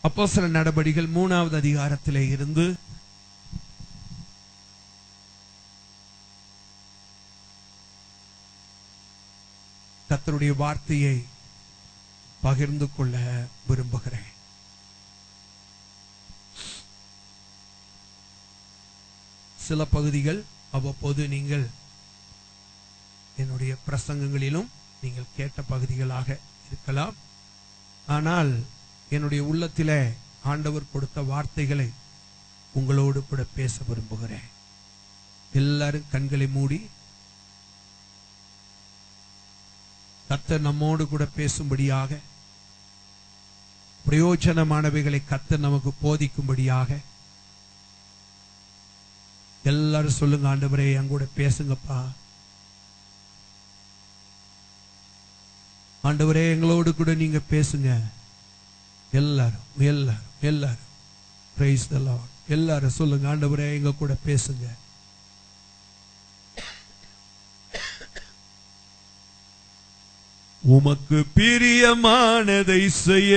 அப்போஸ்தலர் நடபடிகள் 3வது அதிகாரத்திலே இருந்து கர்த்தருடைய வார்த்தையை பகிர்ந்து கொள்ள விரும்புகிறேன். சில பகுதிகள் அவ்வப்போது நீங்கள் என்னுடைய பிரசங்கங்களிலும் நீங்கள் கேட்ட பகுதிகளாக இருக்கலாம். ஆனால் என்னுடைய உள்ளத்திலே ஆண்டவர் கொடுத்த வார்த்தைகளை உங்களோடு கூட பேச விரும்புகிறேன். எல்லாரும் கண்களை மூடி கர்த்தர் நம்மோடு கூட பேசும்படியாக, பிரயோஜனமானவைகளை கர்த்தர் நமக்கு போதிக்கும்படியாக எல்லாரும் சொல்லுங்க, ஆண்டவரே என் கூட பேசுங்கப்பா, ஆண்டவரே எங்களோடு கூட நீங்க பேசுங்க. எல்லாரும் எல்லாரும் எல்லாரும் பிரைஸ் தி லார்ட். எல்லாரும் சொல்லுங்க, ஆண்டவரே எங்க கூட பேசுங்க. உமக்கு பிரியமானதை செய்ய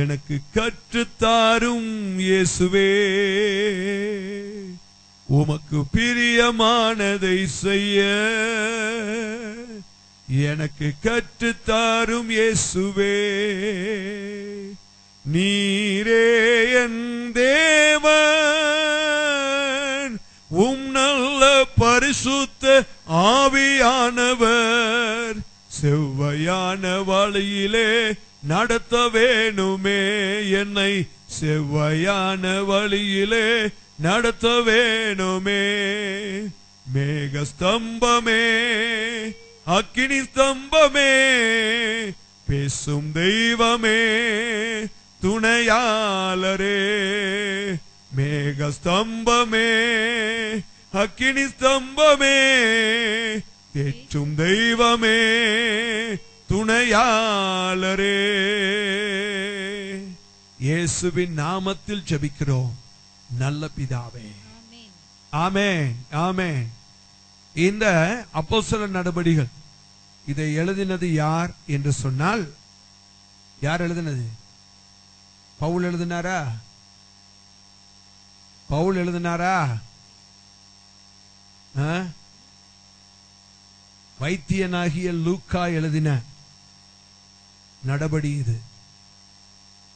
எனக்கு கற்றுத்தாரும் இயேசுவே. உமக்கு பிரியமானதை செய்ய எனக்கு கற்றுத்தாரும் இயேசுவே. நீரே என் தேவன், உம் நல்ல பரிசுத்த ஆவியானவர் செவ்வையான வழியிலே நடத்த வேணுமே. என்னை செவ்வையான வழியிலே நடத்த வேணுமே. மேக ஸ்தம்பமே, அக்கினி ஸ்தம்பமே, பேசும் தெய்வமே, துணையாளரே. மேக ஸ்தம்பமே, அக்கினி ஸ்தம்பமே, தேற்றும் தெய்வமே, துணையாளரே. இயேசுவின் நாமத்தில் ஜெபிக்கிறோம் நல்ல பிதாவே, ஆமென் ஆமென். இந்த அப்போஸ்தலர் நடபடிகள் இதை எழுதினது யார் என்று சொன்னால், யார் எழுதினது? பவுல் எழுதினாரா? பவுல் எழுதினாரா? வைத்தியனாகிய லூக்கா எழுதின நடபடி இது.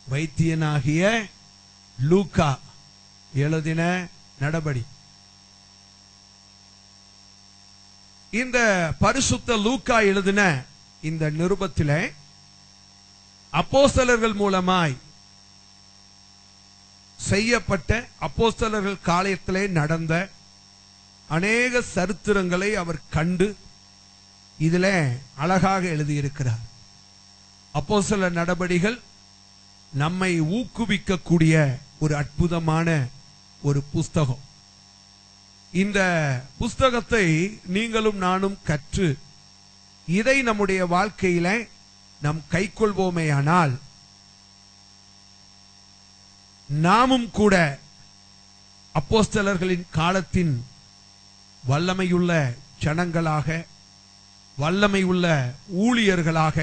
வைத்தியனாகிய லூக்கா எழுதின நடபடி. இந்த பரிசுத்த லூக்கா எழுதின இந்த நிருபத்திலே அப்போஸ்தலர்கள் மூலமாய் செய்யப்பட்ட, அப்போஸ்தலர்கள் காலத்திலே நடந்த அநேக சரித்திரங்களை அவர் கண்டு இதிலே அழகாக எழுதியிருக்கிறார். அப்போஸ்தலர் நடபடிகள் நம்மை ஊக்குவிக்கக்கூடிய ஒரு அற்புதமான ஒரு புஸ்தகம். இந்த புஸ்தகத்தை நீங்களும் நானும் கற்று இதை நம்முடைய வாழ்க்கையில நாம் கைக்கொள்வோமேயானால் நாமும் கூட அப்போஸ்தலர்களின் காலத்தின் வல்லமையுள்ள ஜனங்களாக, வல்லமையுள்ள ஊழியர்களாக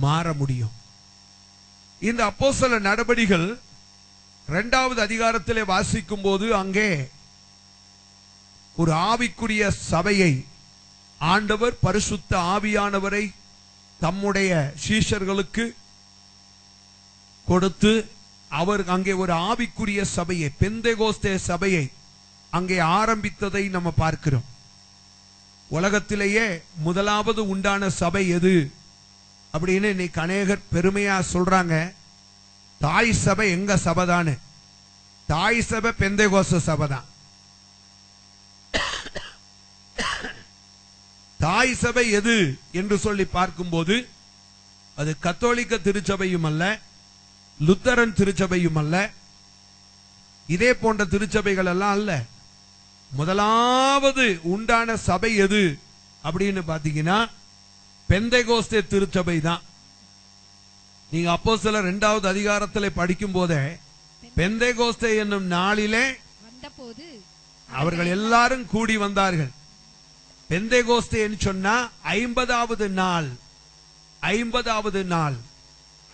மாற முடியும். இந்த அப்போஸ்தலர் நடபடிகள் 2வது அதிகாரத்திலே வாசிக்கும் போது அங்கே ஒரு ஆவிக்குரிய சபையை ஆண்டவர் பரிசுத்த ஆவியானவரை தம்முடைய சீஷர்களுக்கு கொடுத்து அவர் அங்கே ஒரு ஆவிக்குரிய சபையை, பெந்தேகோஸ்தே சபையை அங்கே ஆரம்பித்ததை நம்ம பார்க்கிறோம். உலகத்திலேயே முதலாவது உண்டான சபை எது அப்படின்னு இன்னைக்கு அநேகர் பெருமையா சொல்றாங்க. தாய் சபை எங்க சபைதானு. தாய் சபை பெந்தேகோஸ்தே சபைதான். தாய் சபை எது என்று சொல்லி பார்க்கும்போது அது கத்தோலிக்க திருச்சபையும் அல்ல, லுத்தரன் திருச்சபையும் அல்ல, இதே போன்ற திருச்சபைகள் எல்லாம் அல்ல. முதலாவது உண்டான சபை எது அப்படின்னு பாத்தீங்கன்னா பெந்தேகோஸ்தே திருச்சபை தான். நீங்க அப்போஸ்தலர் 2வது அதிகாரத்தில் படிக்கும் போதே பெந்தேகோஸ்தே என்னும் நாளிலே அவர்கள் எல்லாரும் கூடி வந்தார்கள். பெந்தேகோஸ்தே சொன்னா 50வது நாள். 50வது நாள்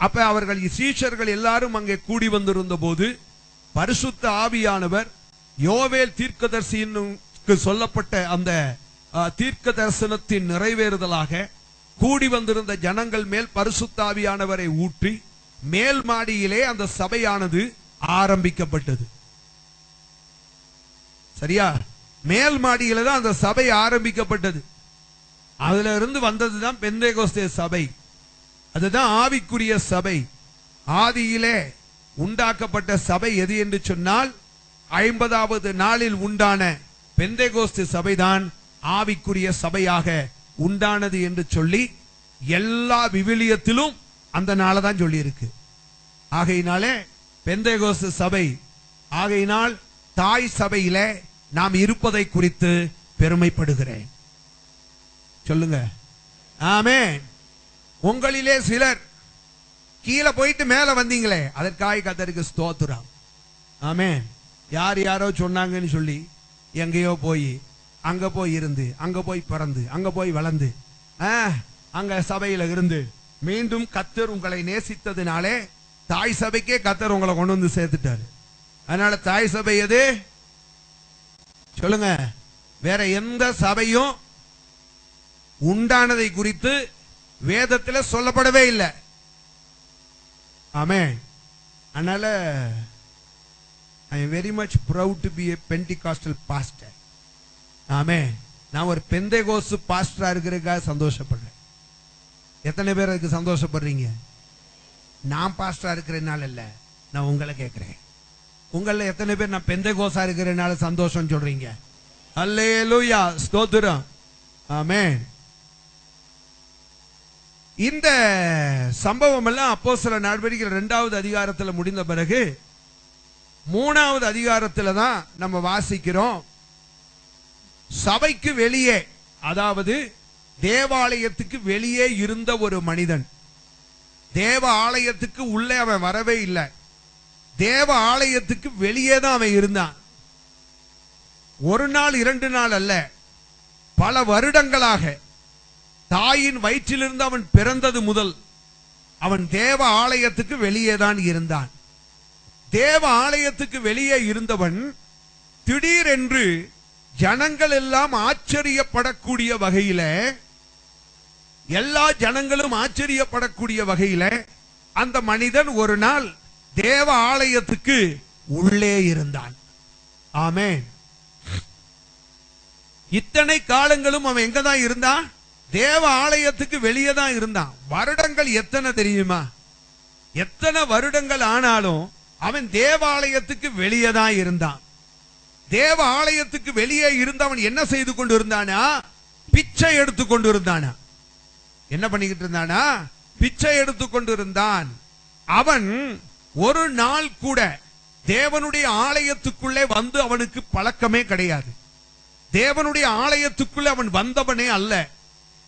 அப்ப அவர்கள் சீஷர்கள் எல்லாரும் அங்கே கூடி வந்திருந்த போது பரிசுத்த ஆவியானவர் யோவேல் தீர்க்கதரிசிக்கு சொல்லப்பட்ட அந்த தீர்க்க தரிசனத்தின் நிறைவேறுதலாக கூடி வந்திருந்த ஜனங்கள் மேல் பரிசுத்த ஆவியானவரை ஊற்றி மேல் மாடியிலே அந்த சபையானது ஆரம்பிக்கப்பட்டது. சரியா? மேல் மாடியில தான் அந்த சபை ஆரம்பிக்கப்பட்டது. அதுல இருந்து வந்ததுதான் பெந்தேகோஸ்தே சபை. அதுதான் ஆவிக்குரிய சபை. ஆதியிலே உண்டாக்கப்பட்ட சபை எது என்று சொன்னால் 50வது நாளில் உண்டான பெந்தேகோஸ்தே சபைதான் ஆவிக்குரிய சபையாக உண்டானது என்று சொல்லி எல்லா விவிலியத்திலும் அந்த நாளை தான் சொல்லி இருக்கு. ஆகையினாலே பெந்தேகோஸ்தே சபை, ஆகையினால் தாய் சபையிலே நாம் இருப்பதை குறித்து பெருமைப்படுகிறேன். சொல்லுங்க ஆமென். உங்களிலே சிலர் கீழே போயிட்டு மேல வந்தீங்களே, அதற்காக கர்த்தருக்கு ஸ்தோத்திரம். ஆமென். யார் யாரோ சொன்னாங்கன்னு சொல்லி எங்கேயோ போய் அங்க போய் இருந்து அங்க போய் பிறந்து அங்க போய் வளர்ந்து அங்க சபையில இருந்து மீண்டும் கர்த்தர் உங்களை நேசித்ததினாலே தாய் சபைக்கே கர்த்தர் உங்களை கொண்டு வந்து சேர்த்துட்டாரு. அதனால தாய் சபை எது? சொல்லுங்க. வேற எந்த சபையும் உண்டானதை குறித்து வேதத்தில் சொல்லப்படவே இல்லை. ஆமென். அதனால I am very much proud to be a Pentecostal pastor. ஆமென். நான் ஒரு பெந்தேகோஸ்து பாஸ்டரா இருக்கிறதுக்காக சந்தோஷப்படுறேன். எத்தனை பேர் அதுக்கு சந்தோஷப்படுறீங்க? நான் பாஸ்டரா இருக்கிறதுனால இல்ல, நான் உங்களை கேட்கிறேன். உங்கள எத்தனை பேர் நான் பெந்தேகோஸ்தா இருக்கிறதுனால சந்தோஷம் சொல்றீங்க? அல்லேலூயா, ஸ்தோத்திரம். ஆமென். இந்த சம்பவம் எல்லாம் அப்போஸ்தலர் நடவடிக்கைகள் 2வது அதிகாரத்தில் முடிந்த பிறகு 3வது அதிகாரத்தில் தான் நம்ம வாசிக்கிறோம். சபைக்கு வெளியே, அதாவது தேவாலயத்துக்கு வெளியே இருந்த ஒரு மனிதன், தேவ ஆலயத்துக்கு உள்ளே அவன் வரவே இல்லை, தேவ ஆலயத்துக்கு வெளியே தான் அவன் இருந்தான். ஒரு நாள் 2 நாள் அல்ல, பல வருடங்களாக தாயின் வயிற்றிலிருந்து அவன் பிறந்தது முதல் அவன் தேவ ஆலயத்துக்கு வெளியே தான் இருந்தான். தேவ ஆலயத்துக்கு வெளியே இருந்தவன் திடீரென்று ஜனங்கள் எல்லாம் ஆச்சரியப்படக்கூடிய வகையில, எல்லா ஜனங்களும் ஆச்சரியப்படக்கூடிய வகையில அந்த மனிதன் ஒரு நாள் தேவ ஆலயத்துக்கு உள்ளே இருந்தான். ஆமென். இத்தனை காலங்களும் அவன் எங்க தான் இருந்தான்? தேவ ஆலயத்துக்கு வெளியே தான் இருந்தான். வருடங்கள் எத்தனை தெரியுமா? எத்தனை வருடங்கள் ஆனாலும் அவன் தேவாலயத்துக்கு வெளியே தான் இருந்தான். தேவ ஆலயத்துக்கு வெளியே இருந்தவன் என்ன செய்து கொண்டு இருந்தானா? பிச்சை எடுத்து கொண்டு இருந்தானா? என்ன பண்ணிக்கிட்டு இருந்தானா? பிச்சை எடுத்து கொண்டு இருந்தான். அவன் ஒரு நாள் கூட தேவனுடைய ஆலயத்துக்குள்ளே வந்து அவனுக்கு பழக்கமே கிடையாது. தேவனுடைய ஆலயத்துக்குள்ளே அவன் வந்தவனே அல்ல.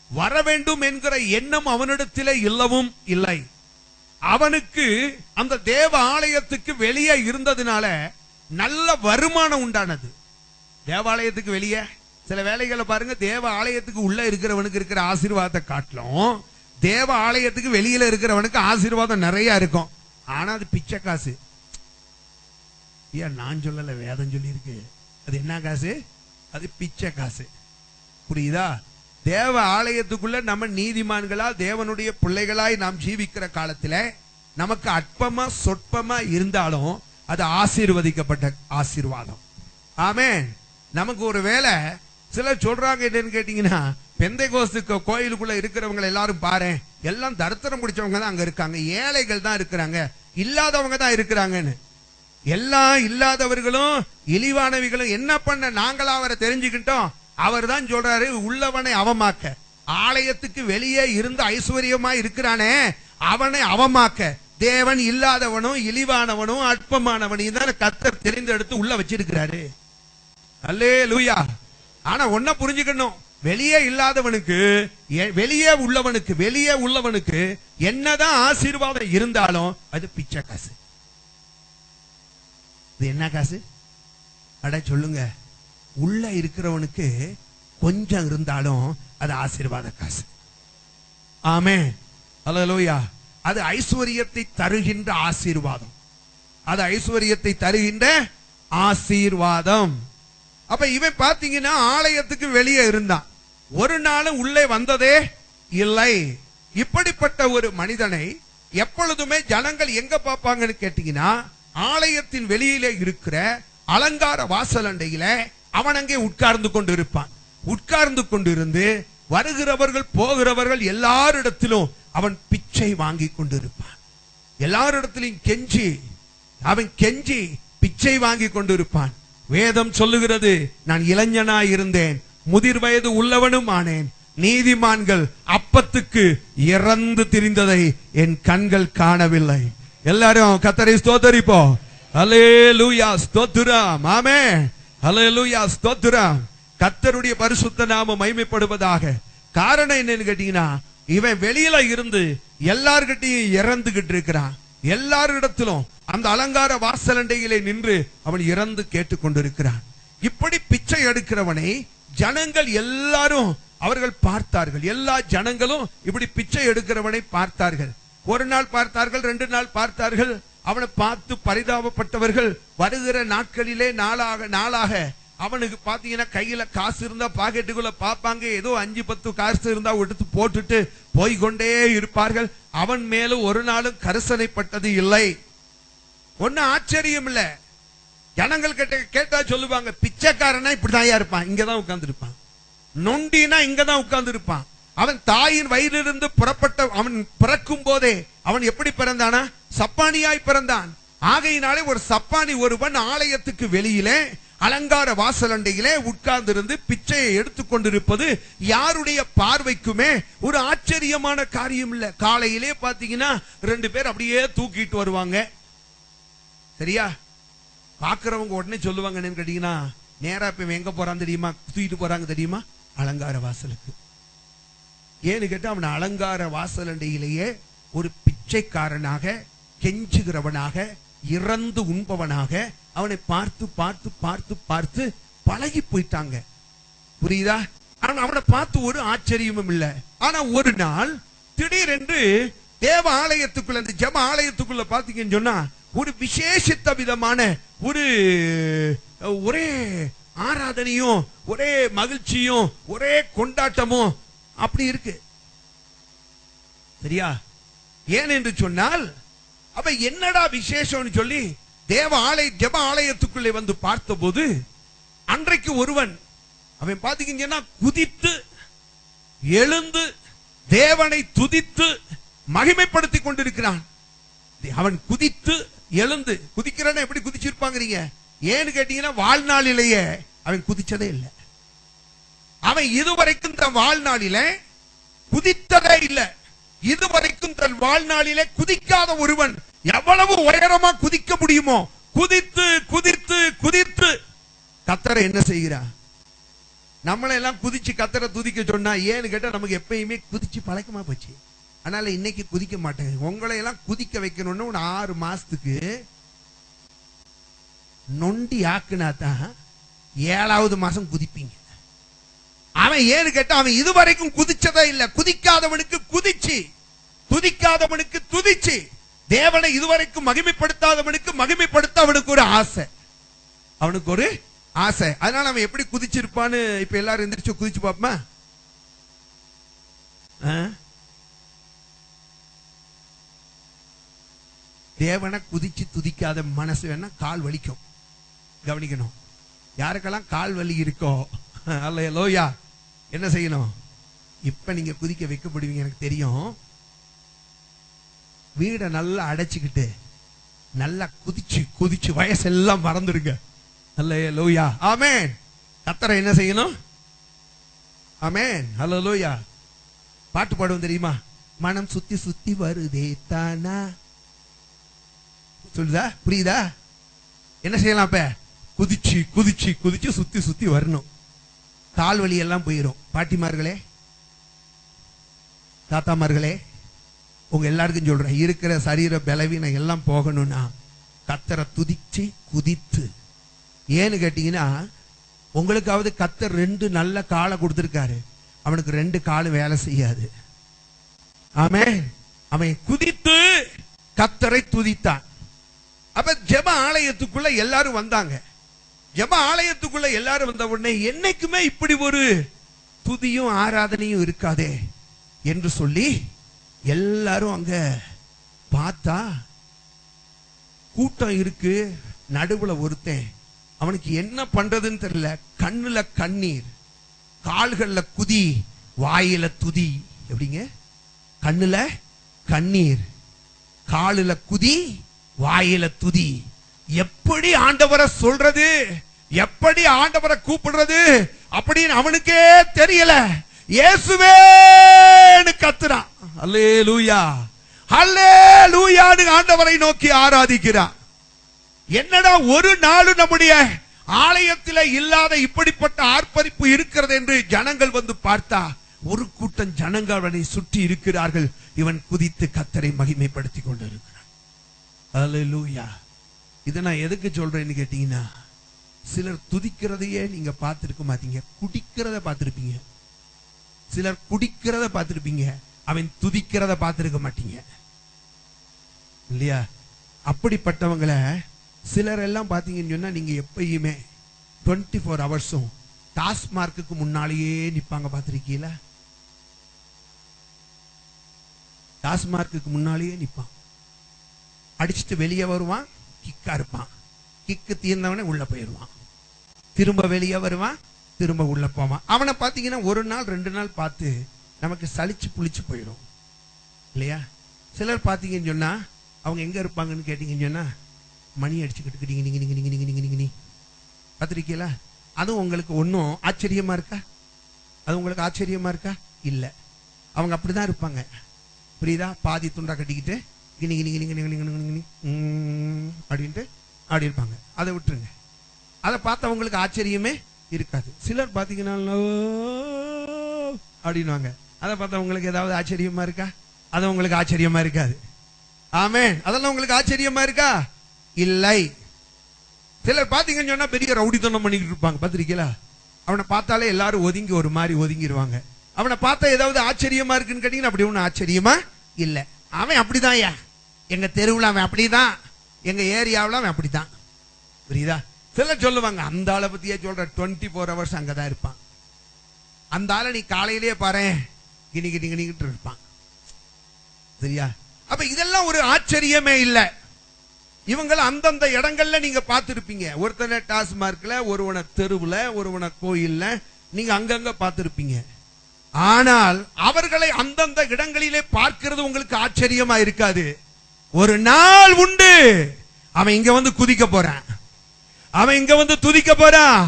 வர வேண்டும் என்கிற எண்ணம் அவனிடத்திலே இல்லவும் இல்லை. அவனுக்கு அந்த தேவ ஆலயத்துக்கு வெளியே இருந்ததுனால நல்ல வருமானம் உண்டானது. தேவாலயத்துக்கு வெளியே சில வேலைகளை பாருங்க, தேவ ஆலயத்துக்கு உள்ள இருக்கிறவனுக்கு இருக்கிற ஆசீர்வாதத்தை காட்டிலும் தேவ ஆலயத்துக்கு வெளியில இருக்கிறவனுக்கு ஆசீர்வாதம் நிறைய இருக்கும். ஆனா அது பிச்சை காசு. ஏன் நான் சொல்லல, வேதம் சொல்லி இருக்கு. அது என்ன காசு? அது பிச்சை காசு. புரியுதா? தேவ ஆலயத்துக்குள்ள நம்ம நீதிமான்களா தேவனுடைய பிள்ளைகளாய் நாம் ஜீவிக்கிற காலத்துல நமக்கு அற்பமா சொற்பமா இருந்தாலும் அது ஆசீர்வதிக்கப்பட்ட ஆசீர்வாதம். ஆமென். நமக்கு ஒரு வேலை சிலர் சொல்றாங்க என்னன்னு கேட்டீங்கன்னா, பெந்தைகோஸ்து கோயிலுக்குள்ள இருக்கிறவங்க எல்லாரும் பாரு, எல்லாம் தரித்திரம் பிடிச்சவங்க தான் அங்க இருக்காங்க, ஏழைகள் தான் இருக்கிறாங்க, இல்லாதவங்க தான் இருக்கிறாங்கன்னு. எல்லாம் இல்லாதவர்களும் இழிவானவிகளும் என்ன பண்ண நாங்களா அவரை தெரிஞ்சுக்கிட்டோம். அவர் தான் சொல்றாரு, உள்ளவனை அவமாக்க, ஆலயத்துக்கு வெளியே இருந்து ஐஸ்வர்யமா இருக்கிறானே அவனை அவமாக்க, தேவன் இல்லாதவனும் இழிவானவனும் அற்பமானவனையும் தான் கர்த்தர் தெரிந்தெடுத்து உள்ள வச்சிருக்கிறாரு. அல்லேலூயா. ஆனா ஒன்ன புரிஞ்சுக்கணும், வெளியே இல்லாதவனுக்கு வெளியே உள்ளவனுக்கு என்னதான் ஆசீர்வாதம் இருந்தாலும் அது பிச்சை காசு. இது என்ன காசு? அட சொல்லுங்க. உள்ள இருக்கிறவனுக்கு கொஞ்சம் இருந்தாலும் அது ஆசீர்வாத காசு. ஆமென். அல்லேலூயா. அது ஐஸ்வர்யத்தை தருகின்ற ஆசீர்வாதம். அது ஐஸ்வர்யத்தை தருகின்ற ஆசீர்வாதம். அப்ப இவன் பாத்தீங்கன்னா ஆலயத்துக்கு வெளியே இருந்தான், ஒரு நாளும் உள்ளே வந்ததே இல்லை. இப்படிப்பட்ட ஒரு மனிதனை எப்பொழுதுமே ஜனங்கள் எங்க பார்ப்பாங்கன்னு கேட்டீங்கன்னா, ஆலயத்தின் வெளியிலே இருக்கிற அலங்கார வாசலண்டையில அவன் அங்கே உட்கார்ந்து கொண்டு இருப்பான். உட்கார்ந்து கொண்டிருந்து வருகிறவர்கள் போகிறவர்கள் எல்லாரிடத்திலும் அவன் பிச்சை வாங்கி கொண்டிருப்பான். எல்லாரிடத்திலும் அவன் கெஞ்சி பிச்சை வாங்கி கொண்டிருப்பான். வேதம் சொல்லுகிறது, நான் இளைஞனாய் இருந்தேன், முதிர் வயது உள்ளவனும் ஆனேன், நீதிமான்கள் அப்பத்துக்கு இறந்து திரிந்ததை என் கண்கள் காணவில்லை. எல்லாரும் கர்த்தரை ஸ்தோத்தரிப்போம். அல்லேலூயா, ஸ்தோத்திரம். ஆமென். அல்லேலூயா, ஸ்தோத்திரம். கர்த்தருடைய பரிசுத்த நாமம் மகிமைப்படுவதாக. காரணம் என்னன்னு கேட்டீங்கன்னா, இவன் வெளியில இருந்து எல்லார்கிட்டையும் இறந்துகிட்டு இருக்கிறான். எல்லாரிடத்திலும் அந்த அலங்கார வாசலண்டையிலே நின்று அவன் இறந்து கேட்டுக்கொண்டிருக்கிறான். இப்படி பிச்சை எடுக்கிறவனை ஜனங்கள் எல்லாரும் அவர்கள் பார்த்தார்கள். எல்லா ஜனங்களும் இப்படி பிச்சை எடுக்கிறவனை பார்த்தார்கள். ஒரு நாள் பார்த்தார்கள், 2 நாள் பார்த்தார்கள். அவனை பார்த்து பரிதாபப்பட்டவர்கள் வருகிற நாட்களிலே நாளாக அவனுக்கு பாத்தீங்கன்னா கையில காசு இருந்தா பாக்கெட்டுக்குள்ள பாப்பாங்க, ஏதோ 5-10 காசு இருந்தா எடுத்து போட்டுட்டு போய்கொண்டே இருப்பார்கள். அவன் மேல ஒரு நாளும் கரிசனைப்பட்டது இல்லை. ஒன்னும் ஆச்சரியம் இல்ல. ஜனங்கள் கேட்டா சொல்லுவாங்க, பிச்சைக்காரனா இப்படிதான் இருப்பான், இங்கதான் உட்கார்ந்து இருப்பான். நொண்டினா இங்கதான் உட்கார்ந்து இருப்பான். அவன் தாயின் வயிறிலிருந்து புறப்பட்ட அவன் பிறக்கும் போதே அவன் எப்படி பிறந்தானா? சப்பானியாய் பிறந்தான். ஆகையினாலே ஒரு சப்பானி ஒருவன் ஆலயத்துக்கு வெளியிலே அலங்கார வாசலண்டையிலே உட்கார்ந்திருந்து பிச்சையை எடுத்துக்கொண்டிருப்பது யாருடைய பார்வைக்குமே ஒரு ஆச்சரியமான காரியம் இல்ல. காலையிலே பாத்தீங்கன்னா 2 பேர் அப்படியே தூக்கிட்டு வருவாங்க. சரியா? பாக்குறவங்க உடனே சொல்லுவாங்க, கேட்டீங்கன்னா நேரா இப்ப எங்க போறான் தெரியுமா? தூக்கிட்டு போறாங்க தெரியுமா? அலங்கார வாசலுக்கு. ஏன்னு கேட்டா அவன் அலங்கார வாசலண்டையிலேயே ஒரு பிச்சைக்காரனாக, கெஞ்சுகிறவனாக, இறந்து உண்பவனாக அவனை பார்த்து பார்த்து பார்த்து பார்த்து பழகி போயிட்டாங்க. புரியுதா? அவனை பார்த்து ஒரு ஆச்சரியமும் இல்லை. ஆனா ஒரு நாள் திடீரென்று தேவ ஆலயத்துக்குள்ள, அந்த ஜெப ஆலயத்துக்குள்ள பாத்தீங்கன்னு சொன்னா ஒரு விசேஷித்த விதமான ஒரே ஆராதனையும், ஒரே மகிழ்ச்சியும், ஒரே கொண்டாட்டமும் அப்படி இருக்கு. சரியா? ஏன் என்று சொன்னால், அப்ப என்னடா விசேஷம்னு சொல்லி ஜெப ஆலயத்துக்குள்ளே வந்து பார்த்தபோது அன்றைக்கு ஒருவன் அவன் பாத்தீங்கன்னா குதித்து எழுந்து தேவனை துதித்து மகிமைப்படுத்திக் கொண்டிருக்கிறான். அவன் குதித்து எழுந்து, குதிக்கிறான் எப்படி குதிச்சிருப்பாங்க? ஏன்னு கேட்டீங்கன்னா வாழ்நாளிலேயே அவன் குதிச்சதே இல்லை. அவன் இதுவரைக்கும் தன் வாழ்நாளிலே குதித்ததே இல்லை. இதுவரைக்கும் தன் வாழ்நாளிலே குதிக்காத ஒருவன் எவ்வளவு உயரமா குதிக்க முடியுமோ குதித்து குதித்து குதித்து கர்த்தரை என்ன செய்கிறான்? நம்மளை எல்லாம் குதிச்சு கர்த்தரை துதிக்க சொன்னா, ஏன்னு கேட்டா நமக்கு எப்பயுமே குதிச்சு பழக்கமா போச்சு. அதனால இன்னைக்கு குதிக்க மாட்டேன். உங்களை எல்லாம் குதிக்க வைக்கணும்னு 6 மாசத்துக்கு நொண்டி ஆக்குனா தான் 7வது மாசம் குதிப்பீங்க. அவன் ஏன்னு கேட்டா அவன் இதுவரைக்கும் குதிச்சதே இல்ல. குதிக்காதவனுக்கு குதிச்சு, துதிக்காதவனுக்கு துதிச்சு, தேவனை இதுவரைக்கும் மகிமைப்படுத்தாதவனுக்கு மகிமைப்படுத்த அவனுக்கு ஒரு ஆசை. அவனுக்கு ஒரு ஆசை. அதனால அவன் எப்படி குதிச்சிருப்பான்னு இப்ப எல்லாரும் எந்திரிச்சு குதிச்சு பாப்போமா? தேவனை குதிச்சு துதிக்காத மனசு வேணா கால் வலிக்கும். கவனிக்கணும். யாருக்கெல்லாம் கால் வலி இருக்கோ, அல்லேலூயா, என்ன செய்யணும்? இப்ப நீங்க குதிக்க வைக்கப்படுவீங்க, எனக்கு தெரியும். வீடை நல்லா அடைச்சுக்கிட்டு நல்லா குதிச்சு குதிச்சு வயசெல்லாம் மறந்துருங்க. அல்லேலூயா, ஆமென். கர்த்தரை என்ன செய்யணும்? ஆமென், அல்லேலூயா. பாட்டு பாடுவோம் தெரியுமா? மனம் சுத்தி சுத்தி வருதே தானா. சொல்லுதா? புரியுதா? என்ன செய்யலாம்? அப்ப குதிச்சு குதிச்சு குதிச்சு சுத்தி சுத்தி வரணும். கால் வலி எல்லாம் போயிடும். பாட்டிமார்களே, தாத்தாமார்களே, உங்க எல்லாருக்கும் சொல்றேன், இருக்கிற சரீர பலவீனம் எல்லாம் போகணும்னா கர்த்தரை துதிச்சு குதித்து. ஏன்னு கேட்டீங்கன்னா, உங்களுக்காவது கர்த்தர் 2 நல்ல காலை கொடுத்திருக்காரு, அவனுக்கு 2 காலும் வேலை செய்யாது. ஆமென். அவன் குதித்து கர்த்தரை துதித்தான். அப்ப ஜெப ஆலயத்துக்குள்ள எல்லாரும் வந்தாங்க. ஜெப ஆலயத்துக்குள்ள எல்லாரும் வந்த உடனே என்னைக்குமே இப்படி ஒரு துதியும் ஆராதனையும் இருக்காதே என்று சொல்லி எல்லாரும் அங்க பார்த்தா கூட்டம் இருக்கு. நடுவுல ஒருத்தன், அவனுக்கு என்ன பண்றதுன்னு தெரியல. கண்ணுல கண்ணீர், கால்கள்ல குதி, வாயில துதி. எப்படிங்க? கண்ணுல கண்ணீர், காலுல குதி, வாயில துதி. எப்படி ஆண்டவரை சொல்றது, எப்படி ஆண்டவரை கூப்பிடுறது அப்படின்னு அவனுக்கே தெரியல. இயேசுவேன்னு கத்துறான். அல்லேலூயா, அல்லேலூயான்னு ஆண்டவரை நோக்கி ஆராதிக்கிறான். என்னடா ஒரு நாள் நம்முடைய ஆலயத்தில் இல்லாத இப்படிப்பட்ட ஆர்ப்பரிப்பு இருக்கிறது என்று ஜனங்கள் வந்து பார்த்தா, ஒரு கூட்டம் ஜனங்கள் அவனை சுற்றி இருக்கிறார்கள். இவன் குதித்து கர்த்தரை மகிமைப்படுத்திக் கொண்டிருக்கிறான். அல்லேலூயா. இதை நான் எதுக்கு சொல்றேன்னு கேட்டீங்கன்னா, சிலர் துதிக்கிறதையே நீங்க பார்த்திருக்க மாட்டீங்க, குடிக்கிறத பார்த்திருப்பீங்க. சிலர் குடிக்கிறத பார்த்திருப்பீங்க, அவன் துதிக்கிறத பார்த்திருக்க மாட்டீங்க இல்லையா? அப்படிப்பட்டவங்களை சிலர் எல்லாம் பாத்தீங்கன்னு சொன்னா, நீங்க எப்பயுமே 24 ஹவர்ஸும் டாஸ்மார்க்கு முன்னாலேயே நிப்பாங்க. பார்த்திருக்கீங்களா? டாஸ்மார்க்கு முன்னாலேயே நிப்பான். அடிச்சுட்டு வெளியே வருவான், கிக்கா இருப்பான். கிக்கு தீர்ந்தவனே உள்ள போயிடுவான். திரும்ப வெளியே வருவான், திரும்ப உள்ள போவான். அவனை பாத்தீங்கன்னா ஒரு நாள் 2 நாள் பார்த்து நமக்கு சலிச்சு புளிச்சு போயிடும் இல்லையா? சிலர் பாத்தீங்கன்னு சொன்னா அவங்க எங்க இருப்பாங்கன்னு கேட்டீங்கன்னு சொன்னா, மணி அடிச்சுக்கிட்டு நீங்க பார்த்திருக்கீங்களா? அதுவும் உங்களுக்கு ஒன்னும் ஆச்சரியமா இருக்கா? அது உங்களுக்கு ஆச்சரியமா இருக்கா? இல்ல, அவங்க அப்படிதான் இருப்பாங்க. புரியுதா? பாதி துண்டா கட்டிக்கிட்டு கிணி கிணி கிணி கிணி கிணி கிணி அப்படின்ட்டு அப்படி இருப்பாங்க. அதை விட்டுருங்க. அதை பார்த்து அவங்களுக்கு ஆச்சரியமே இருக்காது. சிலர் பாத்தீங்கன்னா அப்படின்வாங்க. அதை பார்த்து உங்களுக்கு ஏதாவது ஆச்சரியமா இருக்கா? அது உங்களுக்கு ஆச்சரியமா இருக்காது. ஆமென். அதெல்லாம் உங்களுக்கு ஆச்சரியமா இருக்கா? இல்லை. சிலர் பாத்தீங்கன்னு சொன்னா பெரிய ரவுடித்தனம் பண்ணிக்கிட்டு இருப்பாங்க. பாத்திருக்கீங்களா? அவனை பார்த்தாலே எல்லாரும் ஒதுங்கி ஒரு மாதிரி ஒதுங்கிடுவாங்க. அவனை பார்த்தா ஏதாவது ஆச்சரியமா இருக்குன்னு கேட்டீங்கன்னா, அப்படி ஒண்ணு ஆச்சரியமா இல்ல. அவன் அப்படிதான். எங்க தெருவில் அவன் அப்படிதான், எங்க ஏரியாவில் அவன் அப்படித்தான். புரியுதா? சிலர் சொல்லுவாங்க, அந்த ஆளை பத்தியே சொல்ற, 24 ஹவர்ஸ் அங்கதான் இருப்பான். அந்த ஆளை நீ காலையிலேயே பாரு, கிணி கிணி கிணிக்கிட்டு இருப்பான். சரியா? அப்ப இதெல்லாம் ஒரு ஆச்சரியமே இல்லை. இவங்களை அந்தந்த இடங்கள்ல நீங்க பார்த்திருப்பீங்க. ஒருத்தனை டாஸ்மார்க்ல, ஒருவனை தெருவுல, ஒருவனை கோயில்ல, நீங்க அங்கங்க பார்த்திருப்பீங்க. ஆனால் அவர்களை அந்தந்த இடங்களிலே பார்க்கிறது உங்களுக்கு ஆச்சரியமா இருக்காது. ஒரு நாள் உண்டு, அவன் இங்க வந்து குதிக்க போறான், அவன் இங்க வந்து துதிக்க போறான்,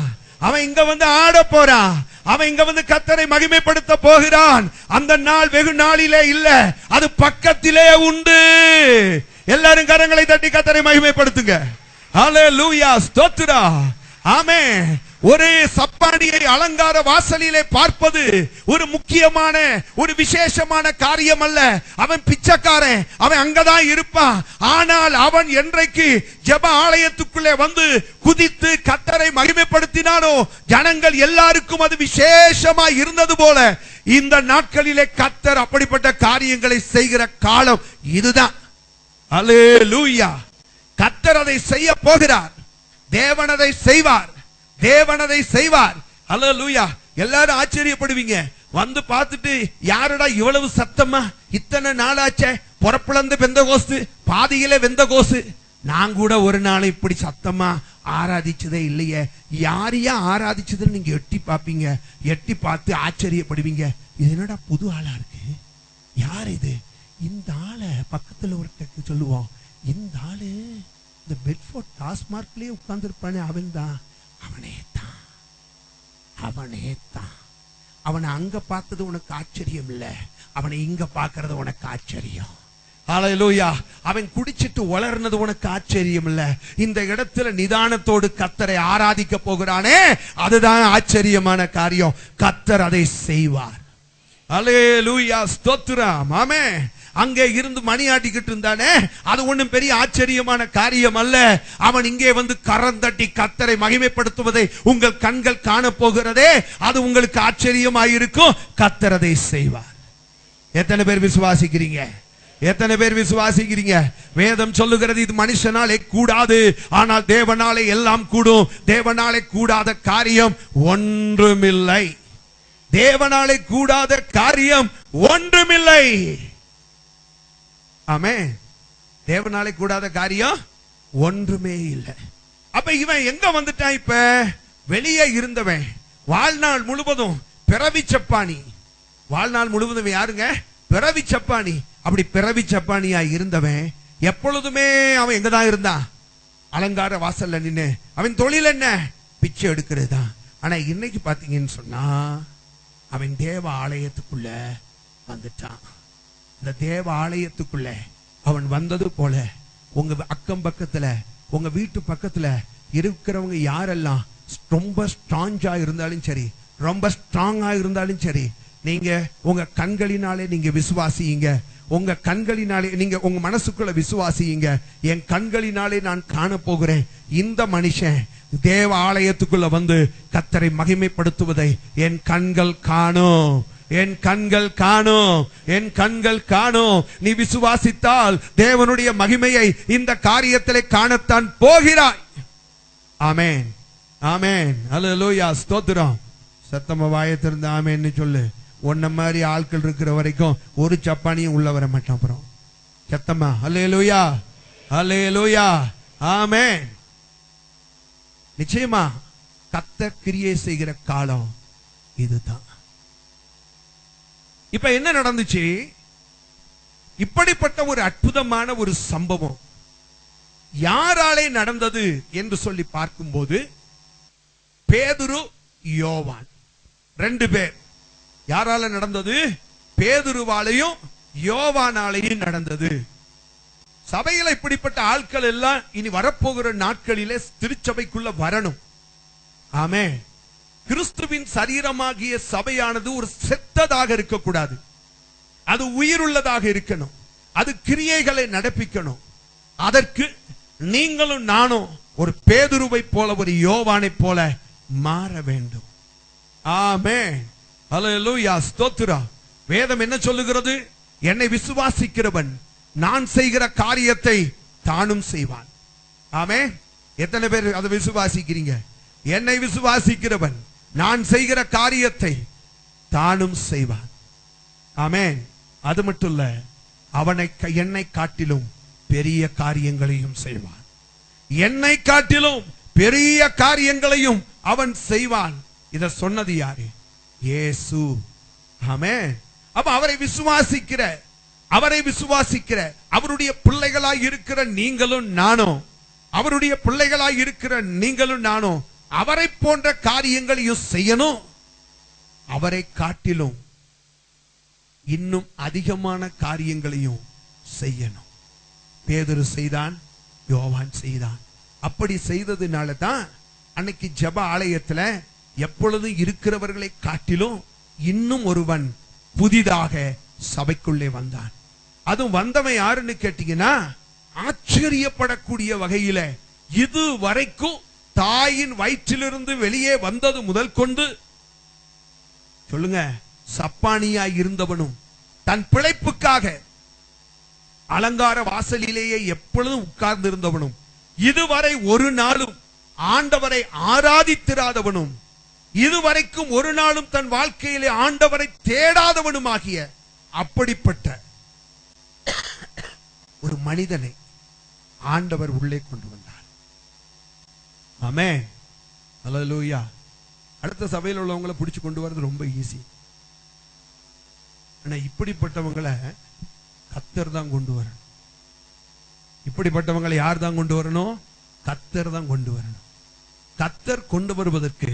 அவன் இங்க வந்து ஆட போறான், அவன் இங்க வந்து கர்த்தரை மகிமைப்படுத்த போகிறான். அந்த நாள் வெகு நாளிலே இல்ல, அது பக்கத்திலே உண்டு. எல்லாரும் கரங்களை தட்டி கர்த்தரை மகிமைப்படுத்துங்க. ஹல்லேலூயா, ஸ்தோத்திரம். ஆமென். ஒரு சப்பானியை அலங்கார வாசலிலே பார்ப்பது ஒரு முக்கியமான, ஒரு விசேஷமான காரியம் அல்ல. அவன் பிச்சைக்காரன், அவன் அங்கதான் இருப்பான். ஆனால் அவன் என்றைக்கு ஜெப ஆலயத்துக்குள்ளே வந்து குதித்து கர்த்தரை மகிமைப்படுத்தினானோ, ஜனங்கள் எல்லாருக்கும் அது விசேஷமா இருந்தது போல இந்த நாட்களிலே கர்த்தர் அப்படிப்பட்ட காரியங்களை செய்கிற காலம் இதுதான். அல்லேலூயா. கர்த்தர் அதை செய்ய போகிறார். தேவன் அதை செய்வார், தேவன் அதை செய்வார். அல்லேலூயா. எல்லாரும் ஆச்சரியப்படுவீங்க. வந்து பார்த்துட்டு, யாருடா இவ்வளவு சத்தமா, இத்தனை நாளாச்சே, பொறப்புலந்து பெந்தகோஸ்து, பாதியில வெந்தகோசு. நான் கூட ஒரு நாள் இப்படி சத்தமா ஆராதிச்சதே இல்லையே. யாரையா ஆராதிச்சதுன்னு நீங்க எட்டி பார்ப்பீங்க. எட்டி பார்த்து ஆச்சரியப்படுவீங்க. இது என்னடா புது ஆளா இருக்கு, யார் இது? இந்த ஆளை பக்கத்துல ஒரு சொல்லுவோம், இந்த ஆளு இந்த பெட்ஃபோர்ட் டாஸ்மார்க்லயே உட்கார்ந்து இருப்பானே, அவன் தான், அவனே தான், அவனே தான். அவனை அங்க பார்த்தது உனக்கு ஆச்சரியம் இல்ல, அவனை இங்க பார்க்கறது உனக்கு ஆச்சரியம். ஹல்லேலூயா. அவன் குடிச்சிட்டு வளர்னது உனக்கு ஆச்சரியம் இல்ல, இந்த இடத்துல நிதானத்தோடு கர்த்தரை ஆராதிக்க போகிறானே, அதுதான் ஆச்சரியமான காரியம். கர்த்தர் அதை செய்வார். ஹல்லேலூயா, ஸ்தோத்திரம். ஆமென். அங்கே இருந்து மணி ஆட்டிக்கிட்டு இருந்தானே, அது ஒண்ணும் பெரிய ஆச்சரியமான காரியம் அல்ல. அவன் இங்கே வந்து கரம் தட்டி கர்த்தரை மகிமைப்படுத்துவதை உங்கள் கண்கள் காண போகிறதே, அது உங்களுக்கு ஆச்சரியமாயிருக்கும். கர்த்தர் அதை செய்வார். எத்தனை பேர் விசுவாசிக்கிறீங்க? எத்தனை பேர் விசுவாசிக்கிறீங்க? வேதம் சொல்லுகிறது இது மனுஷனாலே கூடாது, ஆனால் தேவனாலே எல்லாம் கூடும். தேவனாலே கூடாத காரியம் ஒன்றுமில்லை. தேவனாலே கூடாத காரியம் ஒன்றுமில்லை. ஆமென். தேவனாலே கூடாத காரியம் ஒன்றுமே இல்லை. அப்ப இவன் எங்க வந்துட்டான்? இப்ப வெளியே இருந்தவன் வாழ்நாள் முழுவதும் பிறவி சப்பானி. வாழ்நாள் முழுவதும் யாருங்க? பிறவி சப்பானி. அப்படி பிறவி சப்பானியா இருந்தவன் எப்பொழுதுமே அவன் எங்கதான் இருந்தான்? அலங்கார வாசல்ல நின்னு. அவன் தொழில் என்ன? பிச்சை எடுக்கிறது தான். ஆனா இன்னைக்கு பாத்தீங்கன்னு சொன்னா அவன் தேவ ஆலயத்துக்குள்ள வந்துட்டான். இந்த தேவ ஆலயத்துக்குள்ள அவன் வந்தது போல உங்க அக்கம் பக்கத்துல, உங்க வீட்டு பக்கத்துல இருக்கிறவங்க யாரெல்லாம் ரொம்ப ஸ்ட்ராங்கா இருந்தாலும் சரி, ரொம்ப ஸ்ட்ராங்கா இருந்தாலும் சரி, நீங்க உங்க கண்களினாலே நீங்க விசுவாசியுங்க. உங்க கண்களினாலே நீங்க உங்க மனசுக்குள்ள விசுவாசியுங்க. என் கண்களினாலே நான் காண போகிறேன், இந்த மனுஷன் தேவ ஆலயத்துக்குள்ள வந்து கர்த்தரை மகிமைப்படுத்துவதை என் கண்கள் காணும். என் கண்கள் காணும். என் கண்கள் காணும். நீ விசுவாசித்தால் தேவனுடைய மகிமையை இந்த காரியத்திலே காணத்தான் போகிறாய். ஆமென், ஆமென், அல்லேலூயா, ஸ்தோத்திரம். சத்தமா வாயத்திலிருந்து ஆமென்னு சொல்லு. உன்ன மாதிரி ஆட்கள் இருக்கிற வரைக்கும் ஒரு சப்பானியும் உள்ள வர மாட்டான். அப்புறம் சத்தமா அல்லேலூயா, அல்லேலூயா, ஆமென். நிச்சயமா கர்த்தர் கிரியை செய்கிற காலம் இதுதான். இப்ப என்ன நடந்துச்சு? இப்படிப்பட்ட ஒரு அற்புதமான ஒரு சம்பவம் யாராலே நடந்தது என்று சொல்லி பார்க்கும்போது பேதுரு, யோவான், 2 பேர். யாரால நடந்தது? பேதுருவாலையும் யோவானாலையும் நடந்தது. சபையில இப்படிப்பட்ட ஆட்கள் எல்லாம் இனி வரப்போகிற நாட்களிலே திருச்சபைக்குள்ள வரணும். ஆமென். கிறிஸ்துவின் சரீரமாகிய சபையானது ஒரு செத்ததாக இருக்கக்கூடாது. அது உயிருள்ளதாக இருக்கணும். அது கிரியைகளை நடப்பிக்கணும். அதற்கு நீங்களும் நானும் ஒரு பேதுருவை போல, ஒரு யோவானை போல மாற வேண்டும். ஆமென், அல்லேலூயா, ஸ்தோத்திரம். வேதம் என்ன சொல்லுகிறது? என்னை விசுவாசிக்கிறவன் நான் செய்கிற காரியத்தை தானும் செய்வான். ஆமென். எத்தனை பேர் அதை விசுவாசிக்கிறீங்க? என்னை விசுவாசிக்கிறவன் நான் செய்கிற காரியத்தை தானும் செய்வான். ஆமென். அது மட்டும் இல்ல, என்னை காட்டிலும் பெரிய காரியங்களையும் செய்வான். என்னை காட்டிலும் பெரிய காரியங்களையும் அவன் செய்வான். இத சொன்னது யாரு? இயேசு. ஆமென். அப்ப அவரை விசுவாசிக்கிற அவருடைய பிள்ளைகளாய் இருக்கிற நீங்களும் நானும், அவருடைய பிள்ளைகளாய் இருக்கிற நீங்களும் நானும் அவரை போன்ற காரியங்களையும் செய்யணும். அவரை காட்டிலும் இன்னும் அதிகமான காரியங்களையும் செய்யணும். பேதுரு செய்தான், யோவான் செய்தான். அப்படி செய்ததுனால தான் அன்னைக்கு ஜெப ஆலயத்துல எப்பொழுதும் இருக்கிறவர்களை காட்டிலும் இன்னும் ஒருவன் புதிதாக சபைக்குள்ளே வந்தான். அதுவும் வந்தவன் யாருன்னு கேட்டீங்கன்னா, ஆச்சரியப்படக்கூடிய வகையில இது வரைக்கும் தாயின் வயிற்றிலிருந்து வெளியே வந்தது முதல் கொண்டு சொல்லுங்க, சப்பானியாய் இருந்தவனும் தன் பிழைப்புக்காக அலங்கார வாசலிலேயே எப்பொழுதும் உட்கார்ந்து இருந்தவனும், இதுவரை ஒரு நாளும் ஆண்டவரை ஆராதித்திராதவனும், இதுவரைக்கும் ஒரு நாளும் தன் வாழ்க்கையிலே ஆண்டவரை தேடாதவனுமாகிய அப்படிப்பட்ட ஒரு மனிதனை ஆண்டவர் உள்ளே கொண்டு வந்தார். ஆமென், அல்லேலூயா. அடுத்த சபையில் உள்ளவங்களை பிடிச்சு கொண்டு வரது ரொம்ப ஈஸி. ஆனா இப்படிப்பட்டவங்களை கர்த்தர் தான் கொண்டு வரணும். இப்படிப்பட்டவங்களை யார் தான் கொண்டு வரணும்? கர்த்தர் தான் கொண்டு வரணும். கர்த்தர் கொண்டு வருவதற்கு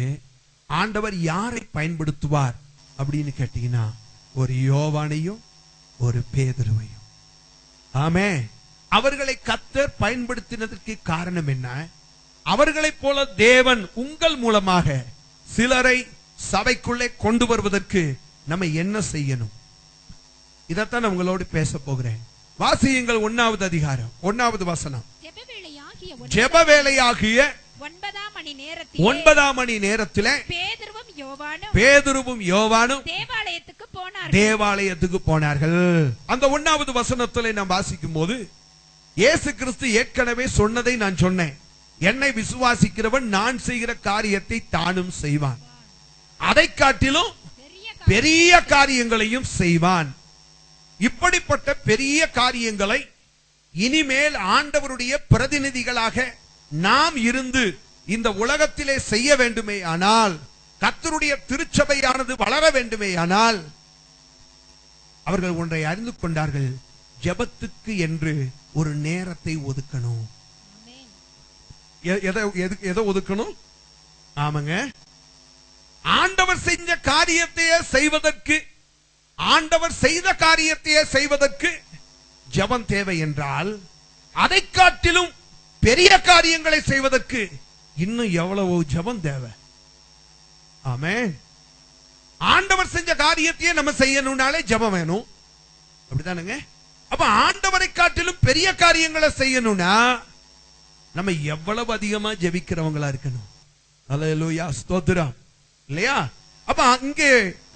ஆண்டவர் யாரை பயன்படுத்துவார் அப்படின்னு கேட்டீங்கன்னா, ஒரு யோவானையும் ஒரு பேதுருவையும். ஆமென். அவர்களை கர்த்தர் பயன்படுத்தினதற்கு காரணம் என்ன? அவர்களைப் போல தேவன் உங்கள் மூலமாக சிலரை சபைக்குள்ளே கொண்டு வருவதற்கு நம்ம என்ன செய்யணும்? இதத்தான் உங்களோடு பேச போகிறேன். வாசியுங்கள் 1வது அதிகாரம் 1வது வசனம். ஜெப வேளையாகிய 9ஆம் மணி நேரத்திலே பேதுருவும் பேதுருவும் யோவானும் தேவாலயத்துக்கு போனார்கள். அந்த 1வது வசனத்திலே நாம் வாசிக்கும் போது இயேசு கிறிஸ்து ஏற்கனவே சொன்னதை நான் சொன்னேன். என்னை விசுவாசிக்கிறவன் நான் செய்கிற காரியத்தை தானும் செய்வான், அதை காட்டிலும் பெரிய காரியங்களையும் செய்வான். இப்படிப்பட்ட பெரிய காரியங்களை இனிமேல் ஆண்டவருடைய பிரதிநிதிகளாக நாம் இருந்து இந்த உலகத்திலே செய்ய வேண்டுமே ஆனால், கர்த்தருடைய திருச்சபையானது வளர வேண்டுமே ஆனால், அவர்கள் ஒன்றை அறிந்து கொண்டார்கள். ஜெபத்துக்கு என்று ஒரு நேரத்தை ஒதுக்கணும். எதை ஒதுக்கணும்? ஆமாங்க, ஆண்டவர் செஞ்ச காரியத்தையே செய்வதற்கு, ஆண்டவர் செய்த காரியத்தையே செய்வதற்கு ஜெபம் தேவை என்றால், அதை காட்டிலும் பெரிய காரியங்களை செய்வதற்கு இன்னும் எவ்வளவு ஜெபம் தேவை. ஆமென். ஆண்டவர் செஞ்ச காரியத்தையே நம்ம செய்யணும்னாலே ஜெபம் வேணும். அப்படிதானுங்க? அப்ப ஆண்டவரை காட்டிலும் பெரிய காரியங்களை செய்யணும்னா நம்ம எவ்வளவு அதிகமா ஜெபிக்கிறவங்களா இருக்கணும். அல்லேலூயா, ஸ்தோத்திரம். இல்லையா? அப்ப அங்கே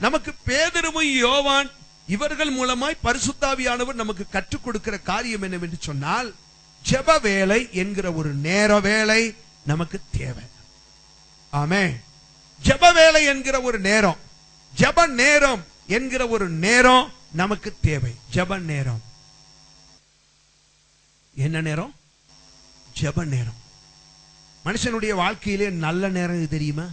நமக்கு பேதுருவும் யோவான் இவர்கள் மூலமாய் பரிசுத்தாவியானவர் நமக்கு கற்றுக் கொடுக்கிற காரியம் என்னவென்று சொன்னால், ஜெப வேலை என்கிற ஒரு நேர வேலை நமக்கு தேவை. ஆமென். ஜெப வேலை என்கிற ஒரு நேரம், ஜெப நேரம் என்கிற ஒரு நேரம் நமக்கு தேவை. ஜெப நேரம் என்ன நேரம்? ஜெப நேரம். மனுஷனுடைய வாழ்க்கையிலே நல்ல நேரம் இது தெரியுமா?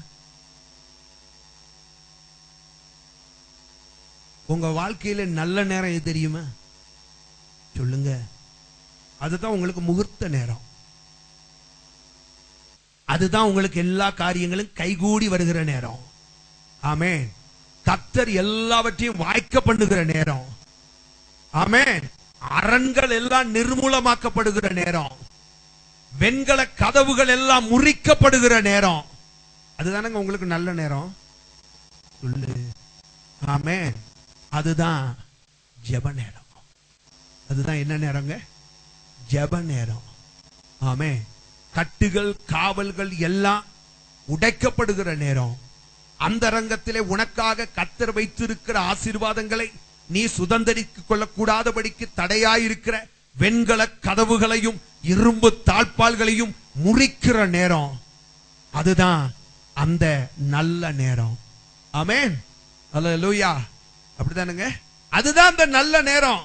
உங்க வாழ்க்கையில நல்ல நேரம் எது தெரியுமா? சொல்லுங்க. அதுதான் உங்களுக்கு முகூர்த்த நேரம். அதுதான் உங்களுக்கு எல்லா காரியங்களும் கைகூடி வருகிற நேரம். ஆமென். கர்த்தர் எல்லாவற்றையும் வாய்க்க பண்ணுகிற நேரம். ஆமென். அரண்கள் எல்லாம் நிர்மூலமாக்கப்படுகிற நேரம். வெண்கல கதவுகள் எல்லாம் முறிக்கப்படுகிற நேரம். அதுதானங்க உங்களுக்கு நல்ல நேரம். சொல்லு. ஆமென். அதுதான் ஜெப நேரம். அதுதான் என்ன நேரங்க? ஜெப நேரம். ஆமென். கட்டுகள் காவல்கள் எல்லாம் உடைக்கப்படுகிற நேரம். அந்த ரங்கத்திலே உனக்காக கர்த்தர் வைத்திருக்கிற ஆசீர்வாதங்களை நீ சுதந்தரித்துக் கொள்ளக்கூடாதபடிக்கு தடையாயிருக்கிற வெண்கல கதவுகளையும் இரும்பு தாழ்பால்களையும் முறிக்கிற நேரம். அதுதான் அந்த நல்ல நேரம். ஆமென். அல்லேலூயா. அப்படிதானுங்க? அதுதான் அந்த நல்ல நேரம்.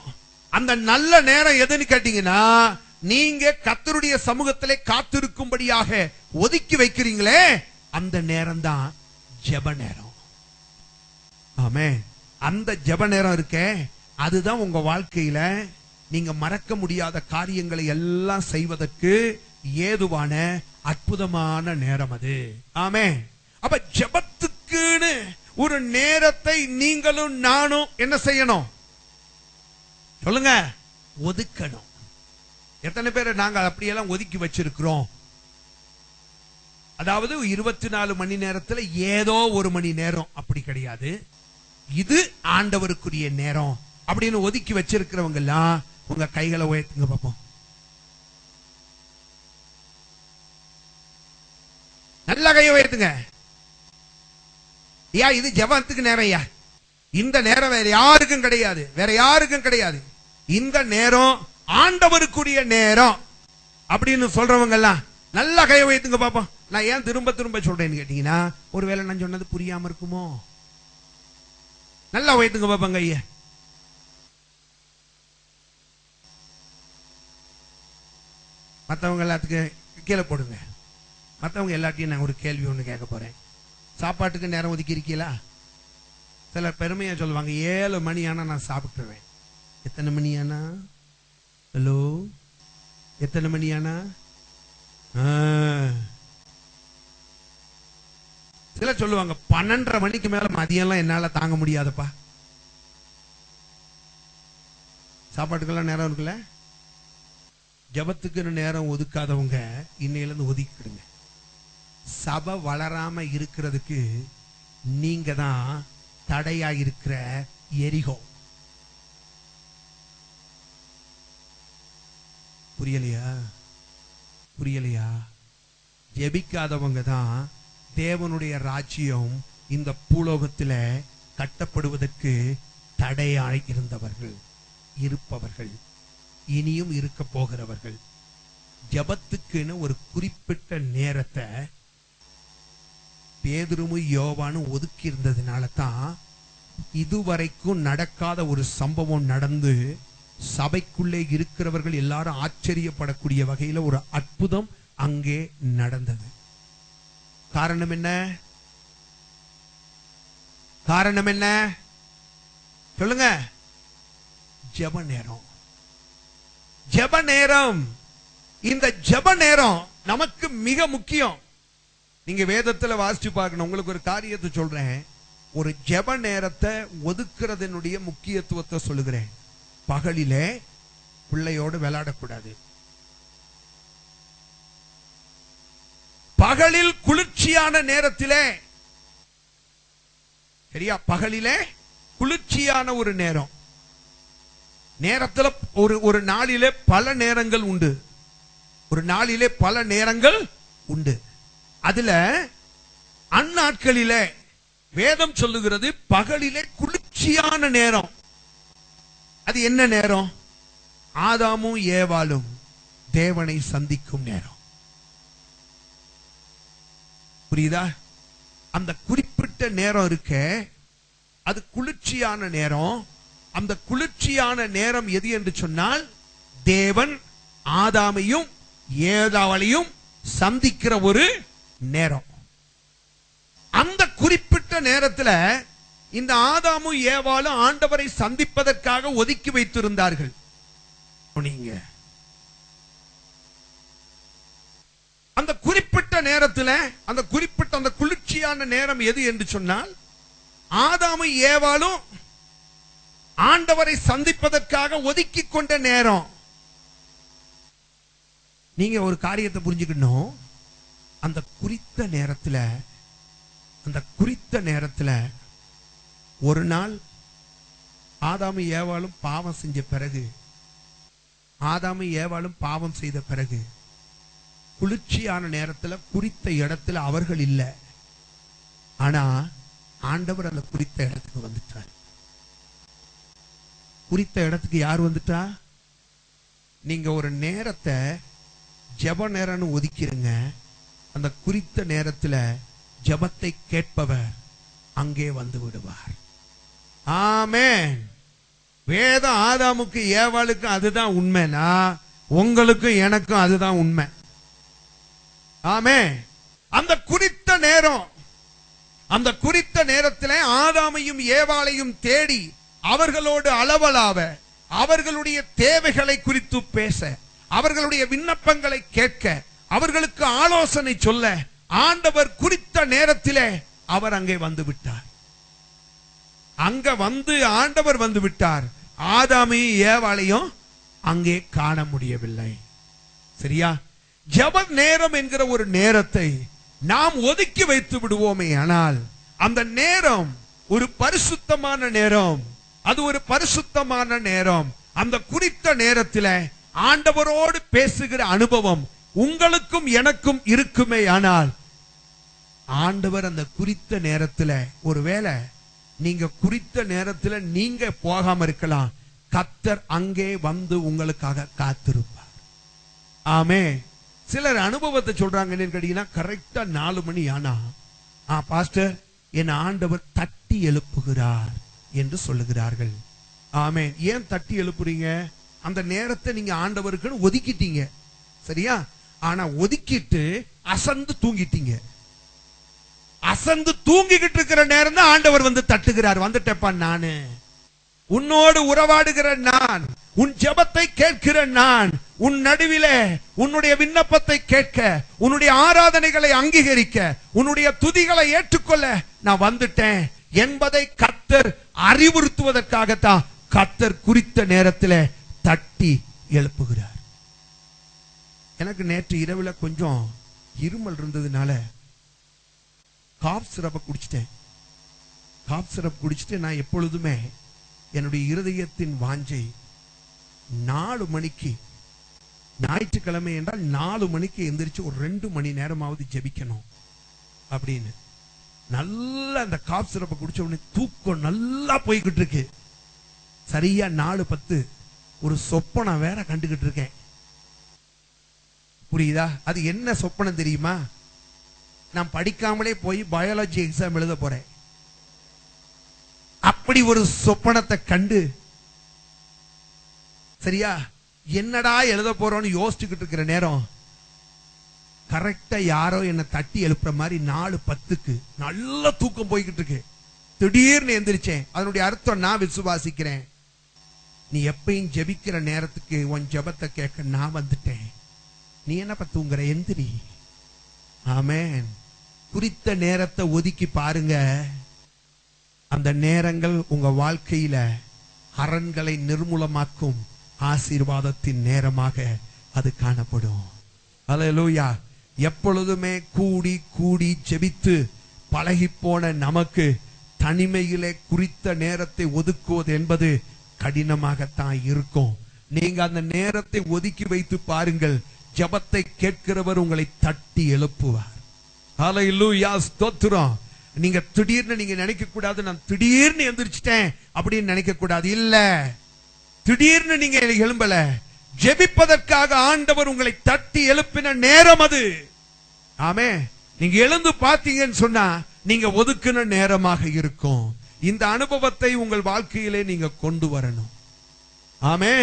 அந்த நல்ல நேரம் எதுன்னு கேட்டீங்கன்னா, நீங்க கர்த்தருடைய சமூகத்திலே காத்திருக்கும்படியாக ஒதுக்கி வைக்கிறீங்களே, அந்த நேரம் தான் ஜெப நேரம். ஆமென். அந்த ஜெப நேரம் இருக்கே, அதுதான் உங்க வாழ்க்கையில நீங்க மறக்க முடியாத காரியங்களை எல்லாம் செய்வதற்கு ஏதுவான அற்புதமான நேரம் அது. ஆமென். அப்ப ஜெபத்துக்குன்னு ஒரு நேரத்தை நீங்களும் நானும் என்ன செய்யணும்? சொல்லுங்க. ஒதுக்கணும். எத்தனை பேரை நாங்க அப்படியெல்லாம் ஒதுக்கி வச்சிருக்கிறோம்? அதாவது 24 மணி நேரத்துல ஏதோ ஒரு மணி நேரம் அப்படி கிடையாது. இது ஆண்டவருக்குரிய நேரம் அப்படின்னு ஒதுக்கி வச்சிருக்கிறவங்க எல்லாம் உங்க கைகளை உயர்த்துங்க பாப்போம். நல்ல கையை உயர்த்துங்க. ஐயா, இது ஜெபத்துக்கு நேரம். ஐயா, இந்த நேரம் வேற யாருக்கும் கிடையாது. வேற யாருக்கும் கிடையாது. இந்த நேரம் ஆண்டவருக்குரிய நேரம் அப்படின்னு சொல்றவங்க எல்லாம் நல்ல கையை வைத்துங்க பாப்போம். நான் ஏன் திரும்ப திரும்ப சொல்றேன்னு கேட்டீங்கன்னா, ஒருவேளை நான் சொன்னது புரியாம இருக்குமோ? நல்லா வைத்துங்க பாப்பாங்க. ஐயா, மற்றவங்க எல்லாத்துக்கும் கீழே போடுங்க. மற்றவங்க எல்லாத்தையும் நான் ஒரு கேள்வி ஒன்று கேட்க போறேன். சாப்பாட்டுக்கு நேரம் ஒதுக்கி இருக்கீங்களா? சிலர் பெருமையா சொல்லுவாங்க, 7 மணி ஆனா நான் சாப்பிட்டுருவேன். எத்தனை மணி ஆனா? ஹலோ, எத்தனை மணி ஆனா? சிலர் சொல்லுவாங்க, 12:30 மணிக்கு மேல மதியம்லாம் என்னால தாங்க முடியாதப்பா. சாப்பாட்டுக்கெல்லாம் நேரம் இருக்குல்ல? ஜபத்துக்கு நேரம் ஒதுக்காதவங்க இன்னையில இருந்து ஒதுக்கிடுங்க. சபை வளராம இருக்கிறதுக்கு நீங்க தான் தடையா இருக்கிற எரிகோ. புரியலையா? புரியலையா? ஜெபிக்காதவங்க தான் தேவனுடைய ராஜ்யம் இந்த பூலோகத்தில் கட்டப்படுவதற்கு தடையாய் இருந்தவர்கள், இருப்பவர்கள், இனியும் இருக்க போகிறவர்கள். ஜபத்துக்குன்னு ஒரு குறிப்பிட்ட நேரத்தை பேதுருவும் யோவானும் ஒதுக்கி இருந்ததுனால தான் இதுவரைக்கும் நடக்காத ஒரு சம்பவம் நடந்து சபைக்குள்ளே இருக்கிறவர்கள் எல்லாரும் ஆச்சரியப்படக்கூடிய வகையில ஒரு அற்புதம் அங்கே நடந்தது. காரணம் என்ன? காரணம் என்ன சொல்லுங்க? ஜெப நேரம். ஜெப நேரம். இந்த ஜெப நேரம் நமக்கு மிக முக்கியம். நீங்க வேதத்துல வாசிச்சு பார்க்கணும். உங்களுக்கு ஒரு காரியத்தை சொல்றேன். ஒரு ஜெப நேரத்தை ஒதுக்குறதனுடைய முக்கியத்துவத்தை சொல்லுகிறேன். பகலிலே பிள்ளையோடு விளையாடக்கூடாது. பகலில் குளிர்ச்சியான நேரத்திலே, சரியா, பகலிலே குளிர்ச்சியான ஒரு நேரம். நேரத்தில் ஒரு நாளிலே பல நேரங்கள் உண்டு. ஒரு நாளிலே பல நேரங்கள் உண்டு. அதுல அந்நாட்களிலே வேதம் சொல்லுகிறது பகலிலே குளிர்ச்சியான நேரம். அது என்ன நேரம்? ஆதாமும் ஏவாளும் தேவனை சந்திக்கும் நேரம். புரியுதா? அந்த குறிப்பிட்ட நேரம் இருக்க, அது குளிர்ச்சியான நேரம். அந்த குளிர்ச்சியான நேரம் எது என்று சொன்னால், தேவன் ஆதாமையும் ஏவாளையும் சந்திக்கிற ஒரு நேரம். அந்த குறிப்பிட்ட நேரத்தில் இந்த ஆதாமும் ஏவாளும் ஆண்டவரை சந்திப்பதற்காக ஒதுக்கி வைத்திருந்தார்கள். நீங்க அந்த குறிப்பிட்ட நேரத்தில், அந்த குறிப்பிட்ட அந்த குளிர்ச்சியான நேரம் எது என்று சொன்னால், ஆதாமும் ஏவாளும் ஆண்டவரை சந்திப்பதற்காக ஒதுக்கி கொண்ட நேரம். நீங்க ஒரு காரியத்தை புரிஞ்சுக்கணும். அந்த குறித்த நேரத்தில் ஒரு நாள் ஆதாமும் ஏவாளும் பாவம் செஞ்ச பிறகு, ஆதாமும் ஏவாளும் பாவம் செய்த பிறகு, குளிர்ச்சியான நேரத்தில் குறித்த இடத்துல அவர்கள் இல்லை. ஆனா ஆண்டவர் அந்த குறித்த இடத்துக்கு வந்துட்டார். குறித்த இடத்துக்கு யார் வந்துட்டா? நீங்க ஒரு நேரத்தை ஜெப நேரம்னு ஒதுக்கிருங்க. அந்த குறித்த நேரத்தில் ஜெபத்தை கேட்பவர் அங்கே வந்து விடுவார். ஆமென். வேதம் ஆதாமுக்கு ஏவாளுக்கு அதுதான் உண்மைனா, உங்களுக்கும் எனக்கும் அதுதான் உண்மை. ஆமென். அந்த குறித்த நேரம், அந்த குறித்த நேரத்தில் ஆதாமையும் ஏவாளையும் தேடி அவர்களோடு அளவலாவ, அவர்களுடைய தேவைகளை குறித்து பேச, அவர்களுடைய விண்ணப்பங்களை கேட்க, அவர்களுக்கு ஆலோசனை சொல்ல ஆண்டவர் குறித்த நேரத்திலே அவர் அங்கே வந்து விட்டார். அங்க வந்து ஆண்டவர் வந்து விட்டார். ஆதாமையும் ஏவாளையும் அங்கே காண முடியவில்லை. சரியா? ஜெப நேரம் என்கிற ஒரு நேரத்தை நாம் ஒதுக்கி வைத்து விடுவோமே, ஆனால் அந்த நேரம் ஒரு பரிசுத்தமான நேரம். அது ஒரு பரிசுத்தமான நேரம். அந்த குறித்த நேரத்தில் ஆண்டவரோடு பேசுகிற அனுபவம் உங்களுக்கும் எனக்கும் இருக்குமே, ஆனால் ஆண்டவர் அந்த குறித்த நேரத்தில், ஒருவேளை நீங்க குறித்த நேரத்தில் நீங்க போகாம இருக்கலாம், கர்த்தர் அங்கே வந்து உங்களுக்காக காத்திருப்பார். ஆமே. சிலர் அனுபவத்தை சொல்றாங்க. என்னன்னு கேட்டீங்கன்னா, கரெக்டா 4 மணி ஆனா, பாஸ்டர் என் ஆண்டவர் தட்டி எழுப்புகிறார் என்று சொல்லுகிறார்கள். ஆமே. ஏன் தட்டி எழுப்புறீங்க? அந்த நேரத்தை நீங்க ஆண்டவருக்குன்னு ஒதுக்கிட்டீங்க. சரியா? ஆனா ஒதுக்கிட்டு அசந்து தூங்கிட்டீங்க. அசந்து தூங்கிக்கிட்டு இருக்கிற நேரம் தான் ஆண்டவர் வந்து தட்டுகிறார். வந்துட்டப்பா, நானு உன்னோடு உறவாடுகிற நான், உன் ஜெபத்தை கேட்கிற நான், உன் நடுவிலே உன்னுடைய விண்ணப்பத்தை கேட்க, உன்னுடைய ஆராதனைகளை அங்கீகரிக்க, உன்னுடைய துதிகளை ஏற்றுக்கொள்ள நான் வந்துட்டேன் என்பதை கர்த்தர் அறிவுறுத்துவதற்காகத்தான் கர்த்தர் குறித்த நேரத்தில் தட்டி எழுப்புகிறார். எனக்கு நேற்று இரவில் கொஞ்சம் இருமல் இருந்ததுனால காப் சிரப்பை குடிச்சிட்டேன். காப் சிரப் குடிச்சிட்டு நான் எப்பொழுதுமே என்னுடைய இருதயத்தின் வாஞ்சை 4 மணிக்கு, ஞாயிற்றுக்கிழமை என்றால் 4 மணிக்கு எந்திரிச்சு ஒரு 2 மணி நேரமாவது ஜெபிக்கணும் அப்படின்னு. நல்லா அந்த காப் சிரப்பை குடிச்ச உடனே தூக்கம் நல்லா போய்கிட்டு இருக்கு. சரியா 4:10 ஒரு சொப்பனம் வேற கண்டுகிட்டு இருக்கேன். புரியுதா? அது என்ன சொப்பனம் தெரியுமா? நான் படிக்காமலே போய் பயாலஜி எக்ஸாம் எழுத போறேன். அப்படி ஒரு சொப்பனத்தை கண்டு, சரியா, என்னடா எழுத போறோம்னு யோசிச்சுக்கிட்டு இருக்கிற நேரம் கரெக்டா யாரோ என்ன தட்டி எழுப்புற மாதிரி 4:10 நல்ல தூக்கம் போய்கிட்டு இருக்கு. திடீர்னு எந்திரிச்சேன். அதனுடைய அர்த்தம், நான் விசுவாசிக்கிறேன், நீ எப்பயும் ஜெபிக்கிற நேரத்துக்கு உன் ஜெபத்தை கேட்க நான் வந்துட்டேன். நீ என்னப்பா தூங்குற, எந்திரி. ஆமென். குறித்த நேரத்தை ஒதுக்கி பாருங்க. அந்த நேரங்கள் உங்க வாழ்க்கையில அரண்களை நிர்மூலமாக்கும் ஆசீர்வாதத்தின் நேரமாக அது காணப்படும். அல்லேலூயா. எப்பொழுதுமே கூடி கூடி ஜெபித்து பழகி போன நமக்கு தனிமையிலே குறித்த நேரத்தை ஒதுக்குவது என்பது கடினமாகத்தான் இருக்கும். நீங்க அந்த நேரத்தை ஒதுக்கி வைத்து பாருங்கள். ஜெபத்தை கேட்கிறவர் உங்களை தட்டி எழுப்புவார். அல்லேலூயா, ஸ்தோத்திரம். நீங்க திடீர்னு நீங்க நினைக்க கூடாது, நான் திடீர்னு எந்திரிச்சிட்டேன் அப்படின்னு நினைக்க கூடாது. இல்ல, திடீர்னு நீங்க எழும்பல. ஜெபிப்பதற்காக ஆண்டவர் உங்களை தட்டி எழுப்பின நேரம் அது. ஆமே. நீங்க எழுந்து பார்த்தீங்கன்னு சொன்னா நீங்க ஒதுக்கின நேரமாக இருக்கும். இந்த அனுபவத்தை உங்கள் வாழ்க்கையிலே நீங்க கொண்டு வரணும். ஆமே.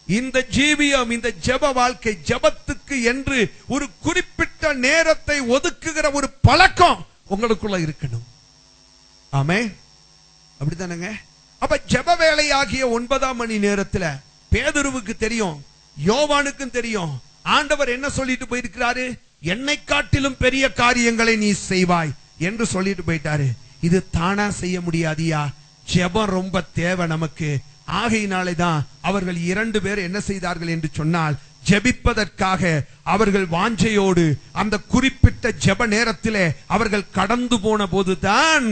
இந்த ஜீவியம், இந்த ஜெப வாழ்க்கை, ஜெபத்துக்கு என்று ஒரு குறிப்பிட்ட நேரத்தை ஒதுக்குகிற ஒரு பழக்கம் உங்களுக்குள்ள இருக்கணும். ஆமே. அப்படித்தானங்க? அப்ப ஜெப வேளையாகிய 9ஆம் மணி நேரத்துல பேதுருவுக்கு தெரியும், யோவானுக்கும் தெரியும். ஆண்டவர் என்ன சொல்லிட்டு போயிருக்கிறாரு? என்னை காட்டிலும் பெரிய காரியங்களை நீ செய்வாய் என்று சொல்லிட்டு போயிட்டாரு. இது தானா செய்ய முடியாதியா? ஜெபம் ரொம்ப தேவை நமக்கு. ஆகையினாலே தான் அவர்கள் 2 பேர் என்ன செய்தார்கள் என்று சொன்னால், ஜெபிப்பதற்காக அவர்கள் வாஞ்சையோடு அந்த குறிப்பிட்ட ஜெப நேரத்திலே அவர்கள் கடந்து போன போதுதான்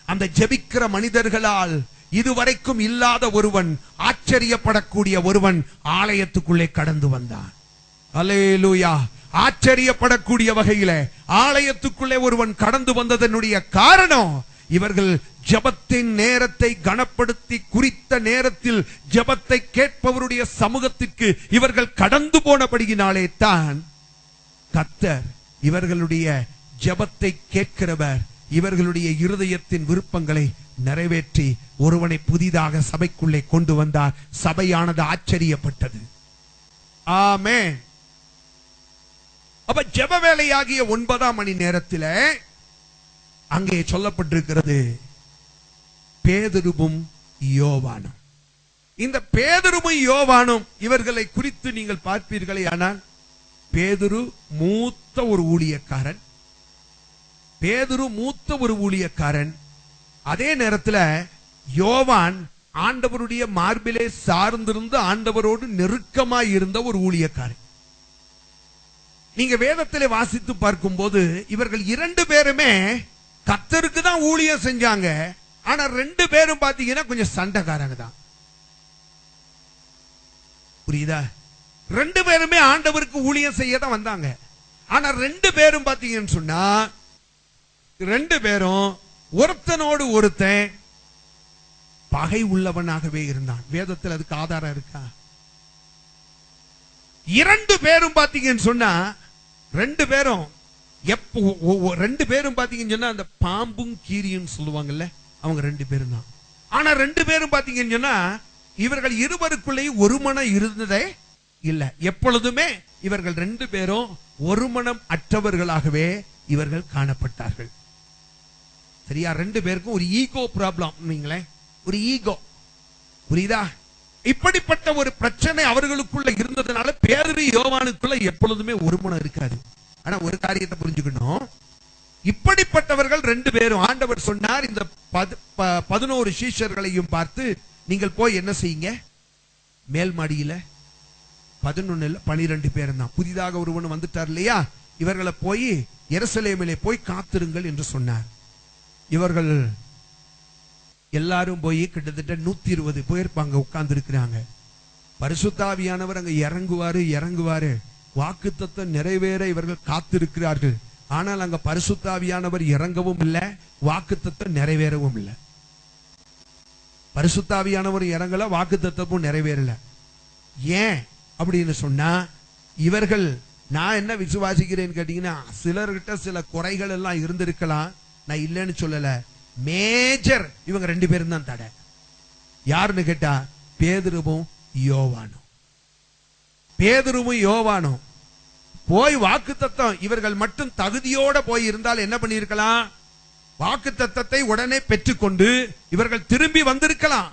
அந்த ஜெபிக்கிற மனிதர்களால் இதுவரைக்கும் இல்லாத ஒருவன், ஆச்சரியப்படக்கூடிய ஒருவன் ஆலயத்துக்குள்ளே கடந்து வந்தான். அல்லேலூயா. ஆச்சரியப்படக்கூடிய வகையில ஆலயத்துக்குள்ளே ஒருவன் கடந்து வந்ததனுடைய காரணம், இவர்கள் ஜெபத்தின் நேரத்தை கனப்படுத்தி குறித்த நேரத்தில் ஜெபத்தை கேட்பவருடைய சமூகத்திற்கு இவர்கள் கடந்து போனபடியினாலே தான் கர்த்தர் இவர்களுடைய ஜெபத்தை கேட்கிறவர், இவர்களுடைய இருதயத்தின் விருப்பங்களை நிறைவேற்றி ஒருவனை புதிதாக சபைக்குள்ளே கொண்டு வந்தார். சபையானது ஆச்சரியப்பட்டது. ஆமென். அப்ப ஜெப வேளையாகிய 9ஆம் மணி நேரத்தில் அங்கே சொல்லப்பட்டிருக்கிறது பேதுருவும் யோவானும். இந்த பேதுருவும் யோவானும் இவர்களை குறித்து நீங்கள் பார்ப்பீர்களே, ஆனால் பேதுரு மூத்த ஒரு ஊழியக்காரன். பேதுரு மூத்த ஒரு ஊழியக்காரன். அதே நேரத்தில் யோவான் ஆண்டவருடைய மார்பிலே சார்ந்திருந்து ஆண்டவரோடு நெருக்கமாய் இருந்த ஒரு ஊழியக்காரன். நீங்க வேதத்திலே வாசித்து பார்க்கும் போது இவர்கள் 2 பேருமே கர்த்தருக்கு தான் ஊழியம் செஞ்சாங்க. ஆனா 2 பேரும் பாத்தீங்கன்னா கொஞ்சம் சண்டைக்காரங்க தான். புரியுதா? 2 பேருமே ஆண்டவருக்கு ஊழியம் செய்ய தான் வந்தாங்க. ஆனா 2 பேரும் பாத்தீங்கன்னு சொன்னா 2 பேரும் ஒருத்தனோடு ஒருத்தன் பகை உள்ளவனாகவே இருந்தான். வேதத்தில் அதுக்கு ஆதாரம் இருக்கா? 2 பேரும் பாத்தீங்கன்னு சொன்னா 2 பேரும் 2 பேரும் பாத்தீங்கன்னு சொன்னா அந்த பாம்பும் கீரியும் சொல்லுவாங்கல்ல, அவங்க 2 பேரும் தான். ஆனா 2 பேரும் பாத்தீங்கன்னு சொன்னா இவர்கள் இருவருக்குள்ளேயும் ஒரு மனம் இருந்ததே இல்ல. எப்பொழுதுமே இவர்கள் 2 பேரும் ஒரு மனம் அற்றவர்களாகவே இவர்கள் காணப்பட்டார்கள். சரியா? 2 பேருக்கும் ஒரு ஈகோ ப்ராப்ளம், ஒரு ஈகோ. புரியுதா? இப்படிப்பட்ட ஒரு பிரச்சனை அவர்களுக்குள்ள இருந்ததுனால பேதுரு யோவானுக்குள்ள எப்பொழுதுமே ஒரு மனம் இருக்காது. ஆனா ஒரு காரியத்தை புரிஞ்சுக்கணும், இப்படிப்பட்டவர்கள் 2 பேரும் ஆண்டவர் சொன்னார், இந்த 11 சீஷர்களையும் பார்த்து நீங்கள் போய் என்ன செய்யுங்க, மேல் மாடியில 11 12 பேர் தான், புதிதாக ஒருவன் வந்துட்டார் இல்லையா, இவர்களை போய் எருசலேமிலே போய் காத்திருங்கள் என்று சொன்னார். இவர்கள் எல்லாரும் போய் கிட்டத்தட்ட 120 பேர் அங்க உட்கார்ந்து இருக்கிறாங்க. பரிசுத்த ஆவியானவர் அங்க இறங்குவாரு. வாக்குத்தத்தம் நிறைவேற இவர்கள் காத்திருக்கிறார்கள். ஆனால் அங்க பரிசுத்த ஆவியானவர் இறங்கவும் இல்லை, வாக்குத்தத்தம் நிறைவேறவும் இல்லை. பரிசுத்த ஆவியானவர் இறங்கல, வாக்குத்தத்தமும் நிறைவேறல. ஏன் அப்படின்னு சொன்னா, இவர்கள், நான் என்ன விசுவாசிக்கிறேன்னு கேட்டீங்கன்னா, சிலர்கிட்ட சில குறைகள் எல்லாம் இருந்திருக்கலாம், நான் இல்லைன்னு சொல்லல. மேஜர் இவங்க 2 பேரும் தான் தடை. யாருன்னு கேட்டா பேதுருவும் யோவானும். பேதுருவும் யோவானும் போய் வாக்குத்தத்தம் இவர்கள் மட்டும் தகுதியோட போய் இருந்தால் என்ன பண்ணிருக்கலாம்? வாக்குத்தத்தத்தை உடனே பெற்றுக்கொண்டு இவர்கள் திரும்பி வந்திருக்கலாம்.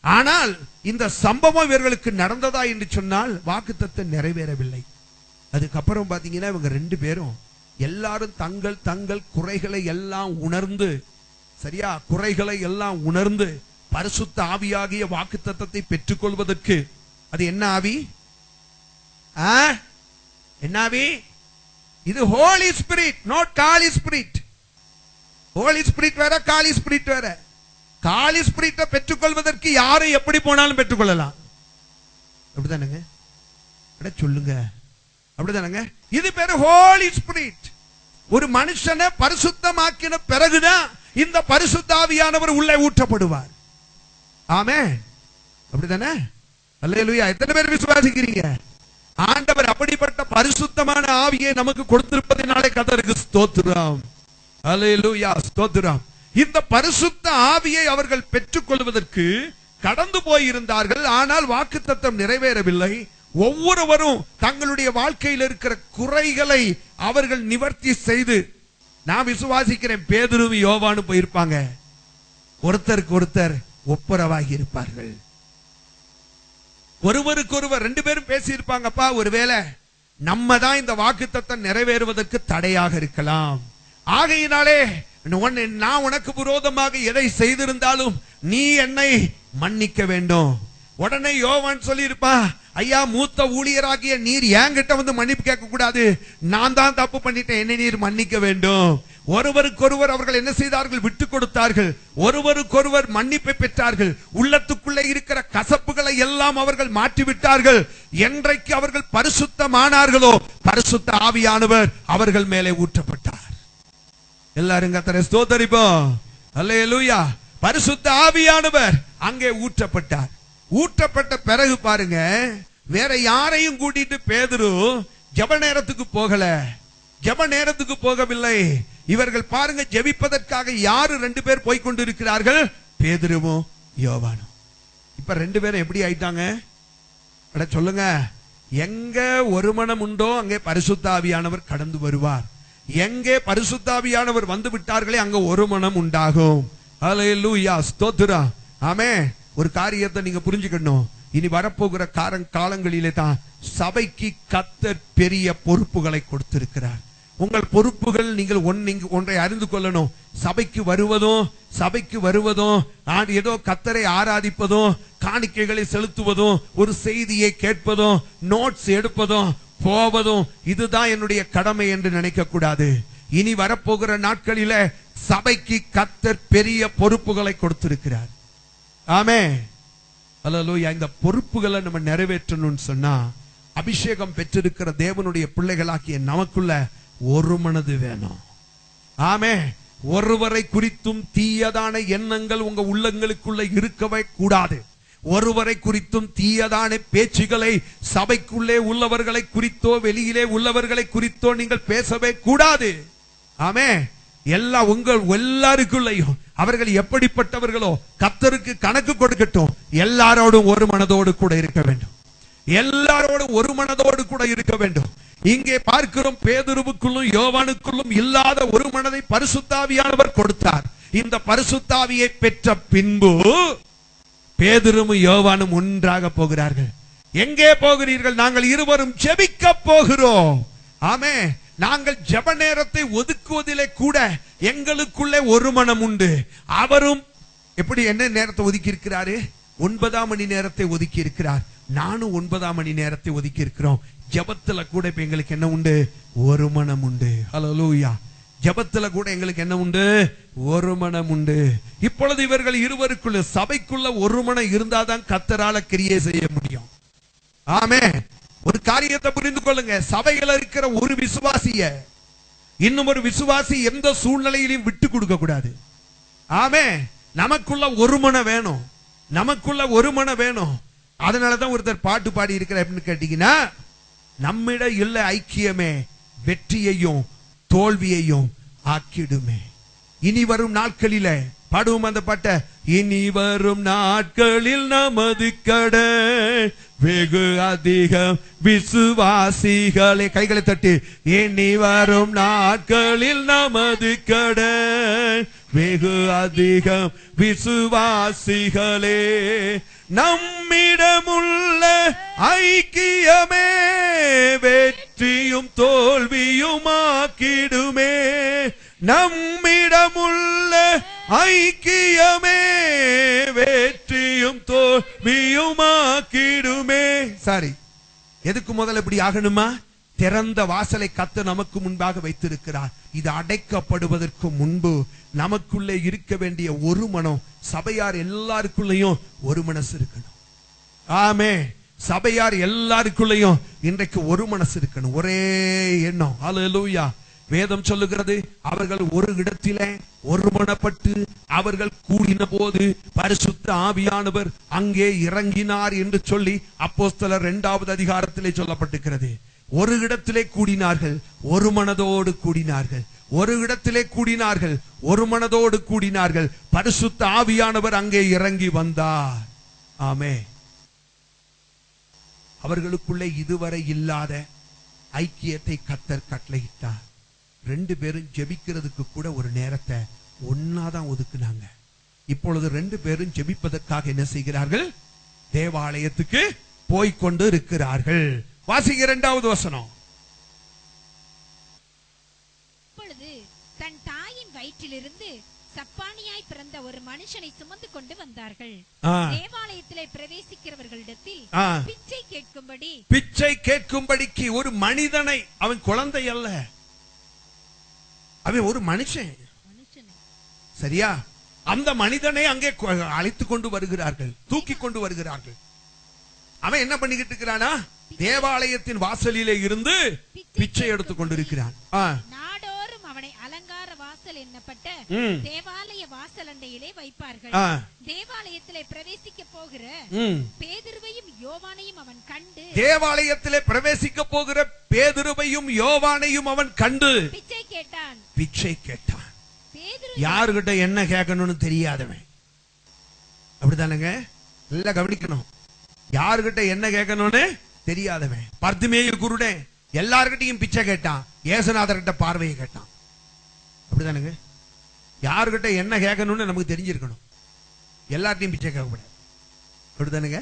ஆனால் இந்த சம்பவம் இவர்களுக்கு நடந்ததா என்று சொன்னால் வாக்குத்தத்தம் நிறைவேறவில்லை. அதுக்கப்புறம் பாத்தீங்கன்னா இவங்க 2 பேரும் எல்லாரும் தங்கள் தங்கள் குறைகளை எல்லாம் உணர்ந்து, சரியா, குறைகளை எல்லாம் உணர்ந்து பரிசுத்த ஆவியாகிய வாக்குத்தத்தத்தை பெற்றுக்கொள்வதற்கு, அது என்ன ஆவி? என்ன ஆவி? இது ஹோலி ஸ்பிரிட், நாட் காலி ஸ்பிரிட். ஹோலி ஸ்பிரிட் வேற, காலி ஸ்பிரிட் வேற. காலி ஸ்பிரிட்டை பெற்றுக்கொள்வதற்கு யாரை எப்படி போனாலும் பெற்றுக்கொள்ளலாம். அப்படிதானுங்க? சொல்லுங்க, அப்படிதானுங்க? இது பேரு ஹோலி ஸ்பிரிட். ஒரு மனுஷனை பரிசுத்தமாக்கின பிறகுதான் இந்த பரிசுத்த ஆவியானவர் உள்ளே ஊற்றப்படுவார். ஆமென். அப்படிதானே? அல்லேலூயா. எத்தனை பேர் விசுவாசிக்கிறீங்க? ஆண்டவர் அப்படிப்பட்ட பரிசுத்தமான ஆவியை நமக்கு கொடுத்திருப்பதினாலே கர்த்தருக்கு ஸ்தோத்திரம். அல்லேலூயா, ஸ்தோத்திரம். இந்த பரிசுத்த ஆவியை அவர்கள் பெற்றுக்கொள்வதற்கு கடந்து போயிருந்தார்கள். ஆனால் வாக்குத்தத்தம் நிறைவேறவில்லை. ஒவ்வொருவரும் தங்களுடைய வாழ்க்கையில் இருக்கிற குறைகளை அவர்கள் நிவர்த்தி செய்து, நான் விசுவாசிக்கிறேன் பேதுருவும் யோவானும் போயிருப்பாங்க, ஒருத்தருக்கு ஒருத்தர் ஒப்புரவாகி இருப்பார்கள். ஒருவருக்கு ஒருவர் 2 பேரும் பேசி இருப்பாங்கப்பா, ஒருவேளை நம்ம தான் இந்த வாக்குத்தத்தம் நிறைவேறுவதற்கு தடையாக இருக்கலாம். ஆகையினாலே நான் உனக்கு விரோதமாக எதை செய்திருந்தாலும் நீ என்னை மன்னிக்க வேண்டும். உடனே யோவான் சொல்லி இருப்பா, ஐயா, மூத்த ஊழியராகிய நீர் என்கிட்ட வந்து மன்னிப்பு கேட்க கூடாது, நான் தான் தப்பு பண்ணிட்டேன், என்னை நீர் மன்னிக்க வேண்டும். ஒருவருக்கொருவர் அவர்கள் என்ன செய்தார்கள்? விட்டு கொடுத்தார்கள். ஒருவருக்கொருவர் மன்னிப்பை பெற்றார்கள். உள்ளத்துக்குள்ளே இருக்கிற கசப்புகளை எல்லாம் அவர்கள் மாற்றிவிட்டார்கள். என்றைக்கு அவர்கள் பரிசுத்தமானார்களோ பரிசுத்த ஆவியானவர் அவர்கள் மேலே ஊற்றப்பட்டார். எல்லாரும் கர்த்தரை ஸ்தோத்திரிப்போம். அல்லேலூயா. பரிசுத்த ஆவியானவர் அங்கே ஊற்றப்பட்டார். ஊற்றப்பட்ட பிறகு பாருங்க, வேற யாரையும் கூட்டிட்டு பேதுரு ஜெப நேரத்துக்கு போகல. ஜெப நேரத்துக்கு போகவில்லை. இவர்கள் பாருங்க, ஜெபிப்பதற்காக யாரு 2 பேர் போய் கொண்டிருக்கிறார்கள்? பேதுருவும் யோவானும். இப்ப 2 பேரும் எப்படி ஆயிட்டாங்க? சொல்லுங்க. எங்க ஒரு மனம் உண்டோ அங்கே பரிசுத்த ஆவியானவர் கடந்து வருவார். எங்கே பரிசுத்த ஆவியானவர் வந்து விட்டார்களே அங்க ஒரு மனம் உண்டாகும். அல்லேலூயா, ஸ்தோத்திரம். ஆமென். ஒரு காரியத்தை நீங்க புரிஞ்சுக்கணும். இனி வரப்போகிற காலங்களிலே தான் சபைக்கு கர்த்தர் பெரிய பொறுப்புகளை கொடுத்திருக்கிறார். உங்கள் பொறுப்புகள் நீங்கள் ஒன்றை அறிந்து கொள்ளணும். சபைக்கு வருவதும் ஏதோ கர்த்தரை ஆராதிப்பதும், காணிக்கைகளை செலுத்துவதும், ஒரு செய்தியை கேட்பதும், நோட்ஸ் எடுப்பதும், போவதும், இதுதான் என்னுடைய கடமை என்று நினைக்க கூடாது. இனி வரப்போகிற நாட்களில சபைக்கு கர்த்தர் பெரிய பொறுப்புகளை கொடுத்திருக்கிறார். ஆமென். அல்லேலூயா. இந்த பொறுப்புகளை நம்ம நிறைவேற்றணும்னு சொன்னா, அபிஷேகம் பெற்றிருக்கிற தேவனுடைய பிள்ளைகளாகிய நமக்குள்ள ஒரு மனது வேணும். ஆமென். ஒருவரை குறித்தும் தீயதான எண்ணங்கள் உங்க உள்ளங்களுக்குள்ள இருக்கவே கூடாது. ஒருவரை குறித்தும் தீயதான பேச்சுகளை சபைக்குள்ளே உள்ளவர்களை குறித்தோ வெளியிலே உள்ளவர்களை குறித்தோ நீங்கள் பேசவே கூடாது. ஆமென். உங்கள் எல்லாருக்குள்ளையும் அவர்கள் எப்படிப்பட்டவர்களோ கர்த்தருக்கு கணக்கு கொடுக்கட்டும். எல்லாரோடும் ஒரு மனதோடு கூட இருக்க வேண்டும். எல்லாரோடும் ஒரு மனதோடு கூட இருக்க வேண்டும். இங்கே பார்க்கிறோம், பேதுருவுக்குள்ளும் யோவானுக்குள்ளும் இல்லாத ஒரு மனதை பரிசுத்த ஆவியானவர் கொடுத்தார். இந்த பரிசுத்த ஆவியை பெற்ற பின்பு பேதுருவும் யோவானும் ஒன்றாக போகிறார்கள். எங்கே போகிறீர்கள்? நாங்கள் இருவரும் ஜெபிக்க போகிறோம். ஆமென். நாங்கள் ஜெப நேரத்தை ஒதுக்குவதிலே கூட எங்களுக்குள்ளே ஒரு மனம் உண்டு. அவரும் எப்படி என்ன நேரத்தை ஒதுக்கி இருக்கிறாரு? 9 மணி நேரத்தை ஒதுக்கி இருக்கிறார். நானும் 9 மணி நேரத்தை ஒதுக்கி இருக்கிறோம். ஜெபத்துல கூட இப்ப எங்களுக்கு என்ன உண்டு? ஒரு மனம் உண்டு. ஹல்லேலூயா. ஜெபத்துல கூட எங்களுக்கு என்ன உண்டு? ஒரு மனம் உண்டு. இப்பொழுது இவர்கள் இருவருக்குள்ள சபைக்குள்ள ஒரு மனம் இருந்தாதான் கர்த்தரால கிரியை செய்ய முடியும். ஆமென். ஒரு காரியத்தை புரிந்து கொள்ளுங்க. சபையில இருக்கிற ஒரு விசுவாசிய இன்னும் ஒரு விசுவாசி எந்த சூழ்நிலையிலையும் விட்டு கொடுக்க கூடாது. ஆமே, நமக்குள்ள ஒரு மனம் வேணும், நமக்குள்ள ஒரு மனம் வேணும். அதனாலதான் ஒருத்தர் பாட்டு பாடி இருக்கிற அப்படின்னு கேட்டீங்கன்னா, நம்மிட இல்ல ஐக்கியமே வெற்றியையும் தோல்வியையும் ஆக்கிடுமே. இனி வரும் நாட்களில பாடுவோம் அந்த பாட்ட. இனி வரும் நாட்களில் நமது கடன் வெகு அதிகம் விசுவாசிகளே, கைகளை தட்டி. இனி வரும் நாட்களில் நமது கடன் வெகு அதிகம் விசுவாசிகளே, நம்மிடமுள்ள ஐக்கியமே வெற்றியும் தோல்வியும் ஆக்கிடுமே. நம்மிடமுள்ள ஐக்கியமே வெற்றியும் தோல்வியும் ஆக்கிடுமே. சாரி, எதுக்கு முதல்ல இப்படி ஆகணுமா? திறந்த வாசலை கர்த்தர் நமக்கு முன்பாக வைத்திருக்கிறார். இது அடைக்கப்படுவதற்கு முன்பு நமக்குள்ளே இருக்க வேண்டிய ஒரு மனம், சபையார் எல்லாருக்குள்ளேயும் ஒரு மனசு இருக்கணும். ஆமே, சபையார் எல்லாருக்குள்ளேயும் இன்றைக்கு ஒரு மனசு இருக்கணும், ஒரே எண்ணம். அல்லேலூயா. வேதம் சொல்லுகிறது, அவர்கள் ஒரு இடத்திலே ஒருமனப்பட்டு அவர்கள் கூடின போது பரிசுத்த ஆவியானவர் அங்கே இறங்கினார் என்று சொல்லி அப்போஸ்தலர் 2வது அதிகாரத்திலே சொல்லப்பட்டிருக்கிறது. ஒரு இடத்திலே கூடினார்கள், ஒரு மனதோடு கூடினார்கள். ஒரு இடத்திலே கூடினார்கள், ஒரு மனதோடு கூடினார்கள். பரிசுத்த ஆவியானவர் அங்கே இறங்கி வந்தார். ஆமே, அவர்களுக்குள்ளே இதுவரை இல்லாத ஐக்கியத்தை கர்த்தர் கட்டளையிட்டார். 2 பேரும் ஜெபிக்கிறதுக்கு கூட ஒரு நேரத்தை ஒன்னாதான் ஒதுக்குனாங்க. இப்பொழுது 2 பேரும் ஜெபிப்பதற்காக என்ன செய்கிறார்கள்? தேவாலயத்துக்கு போய்கொண்டு இருக்கிறார்கள். வாசிங்க 2வது வசனம். இப்பொழுது தன் தாயின் வயிற்றிலிருந்து சப்பானியாய் பிறந்த ஒரு மனுஷனை சுமந்து கொண்டு வந்தார்கள். தேவாலயத்திலே பிரவேசிக்கிறவர்களிடத்தில் பிச்சை கேட்கும்படிக்கு ஒரு மனிதனை, அவன் குழந்தை அல்ல, அவன் ஒரு மனுஷன். சரியா? அந்த மனிதனை அங்கே அழைத்து கொண்டு வருகிறார்கள், தூக்கி கொண்டு வருகிறார்கள். அவன் என்ன பண்ணிக்கிட்டு இருக்கிறானா? தேவாலயத்தின் வாசலிலே இருந்து பிச்சை எடுத்துக் கொண்டிருக்கிறான். நாடோறும் அவனை அலங்கார வாசல் என்னப்பட்ட தேவாலய வாசலண்டையிலே வைப்பார்கள். தேவாலயத்திலே பிரவேசிக்க போகிற பேதுருவையும் யோவானையும் அவன் கண்டு, தேவாலயத்திலே பிரவேசிக்க போகிற பேதுருவையும் யோவானையும் அவன் கண்டு பிச்சை கேட்டான். பிச்சை கேட்டான். யாருகிட்ட என்ன கேட்கணும்னு தெரியாதவன். அப்படித்தானுங்க, எல்லாம் கவனிக்கணும். யாருகிட்ட என்ன கேட்கணும்னு தெரியாதவன். பர்திமேயு குருடன் எல்லார்கிட்டையும் பிச்சை கேட்டான், ஏசுநாதர்கிட்ட பார்வையை கேட்டான். அப்படித்தானுங்க, யாருகிட்ட என்ன கேட்கணும்னு நமக்கு தெரிஞ்சிருக்கணும். எல்லார்ட்டையும் பிச்சை கேட்கக்கூடாது. அப்படித்தானுங்க,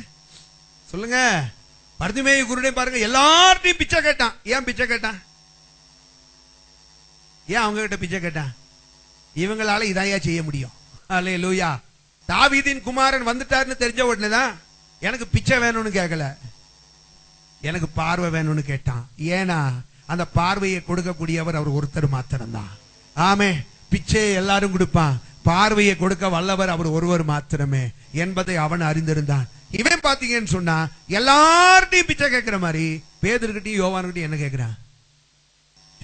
சொல்லுங்க. பர்திமேயு குருடன் பாருங்க, எல்லார்ட்டையும் பிச்சை கேட்டான். ஏன் பிச்சை கேட்டான்? ஏன் அவங்க கிட்ட பிச்சை கேட்டான்? இவங்களால இதையா செய்ய முடியும். அல்லேலூயா. தாவீதின் குமாரன் வந்துட்டாருன்னு தெரிஞ்ச உடனேதான் எனக்கு பிச்சை வேணும்னு கேட்கல, எனக்கு பார்வை வேணும்னு கேட்டான். ஏன்னா அந்த பார்வையை கொடுக்கக்கூடியவர் அவர் ஒருத்தர் மாத்திரம்தான். ஆமே, பிச்சையை எல்லாரும் கொடுப்பான், பார்வையை கொடுக்க வல்லவர் அவர் ஒருவர் மாத்திரமே என்பதை அவன் அறிந்திருந்தான். இவன் பாத்தீங்கன்னு சொன்னா எல்லார்ட்டையும் பிச்சை கேட்கிற மாதிரி பேதுருகிட்டையும் யோவான்கிட்டையும் என்ன கேட்கிறான்?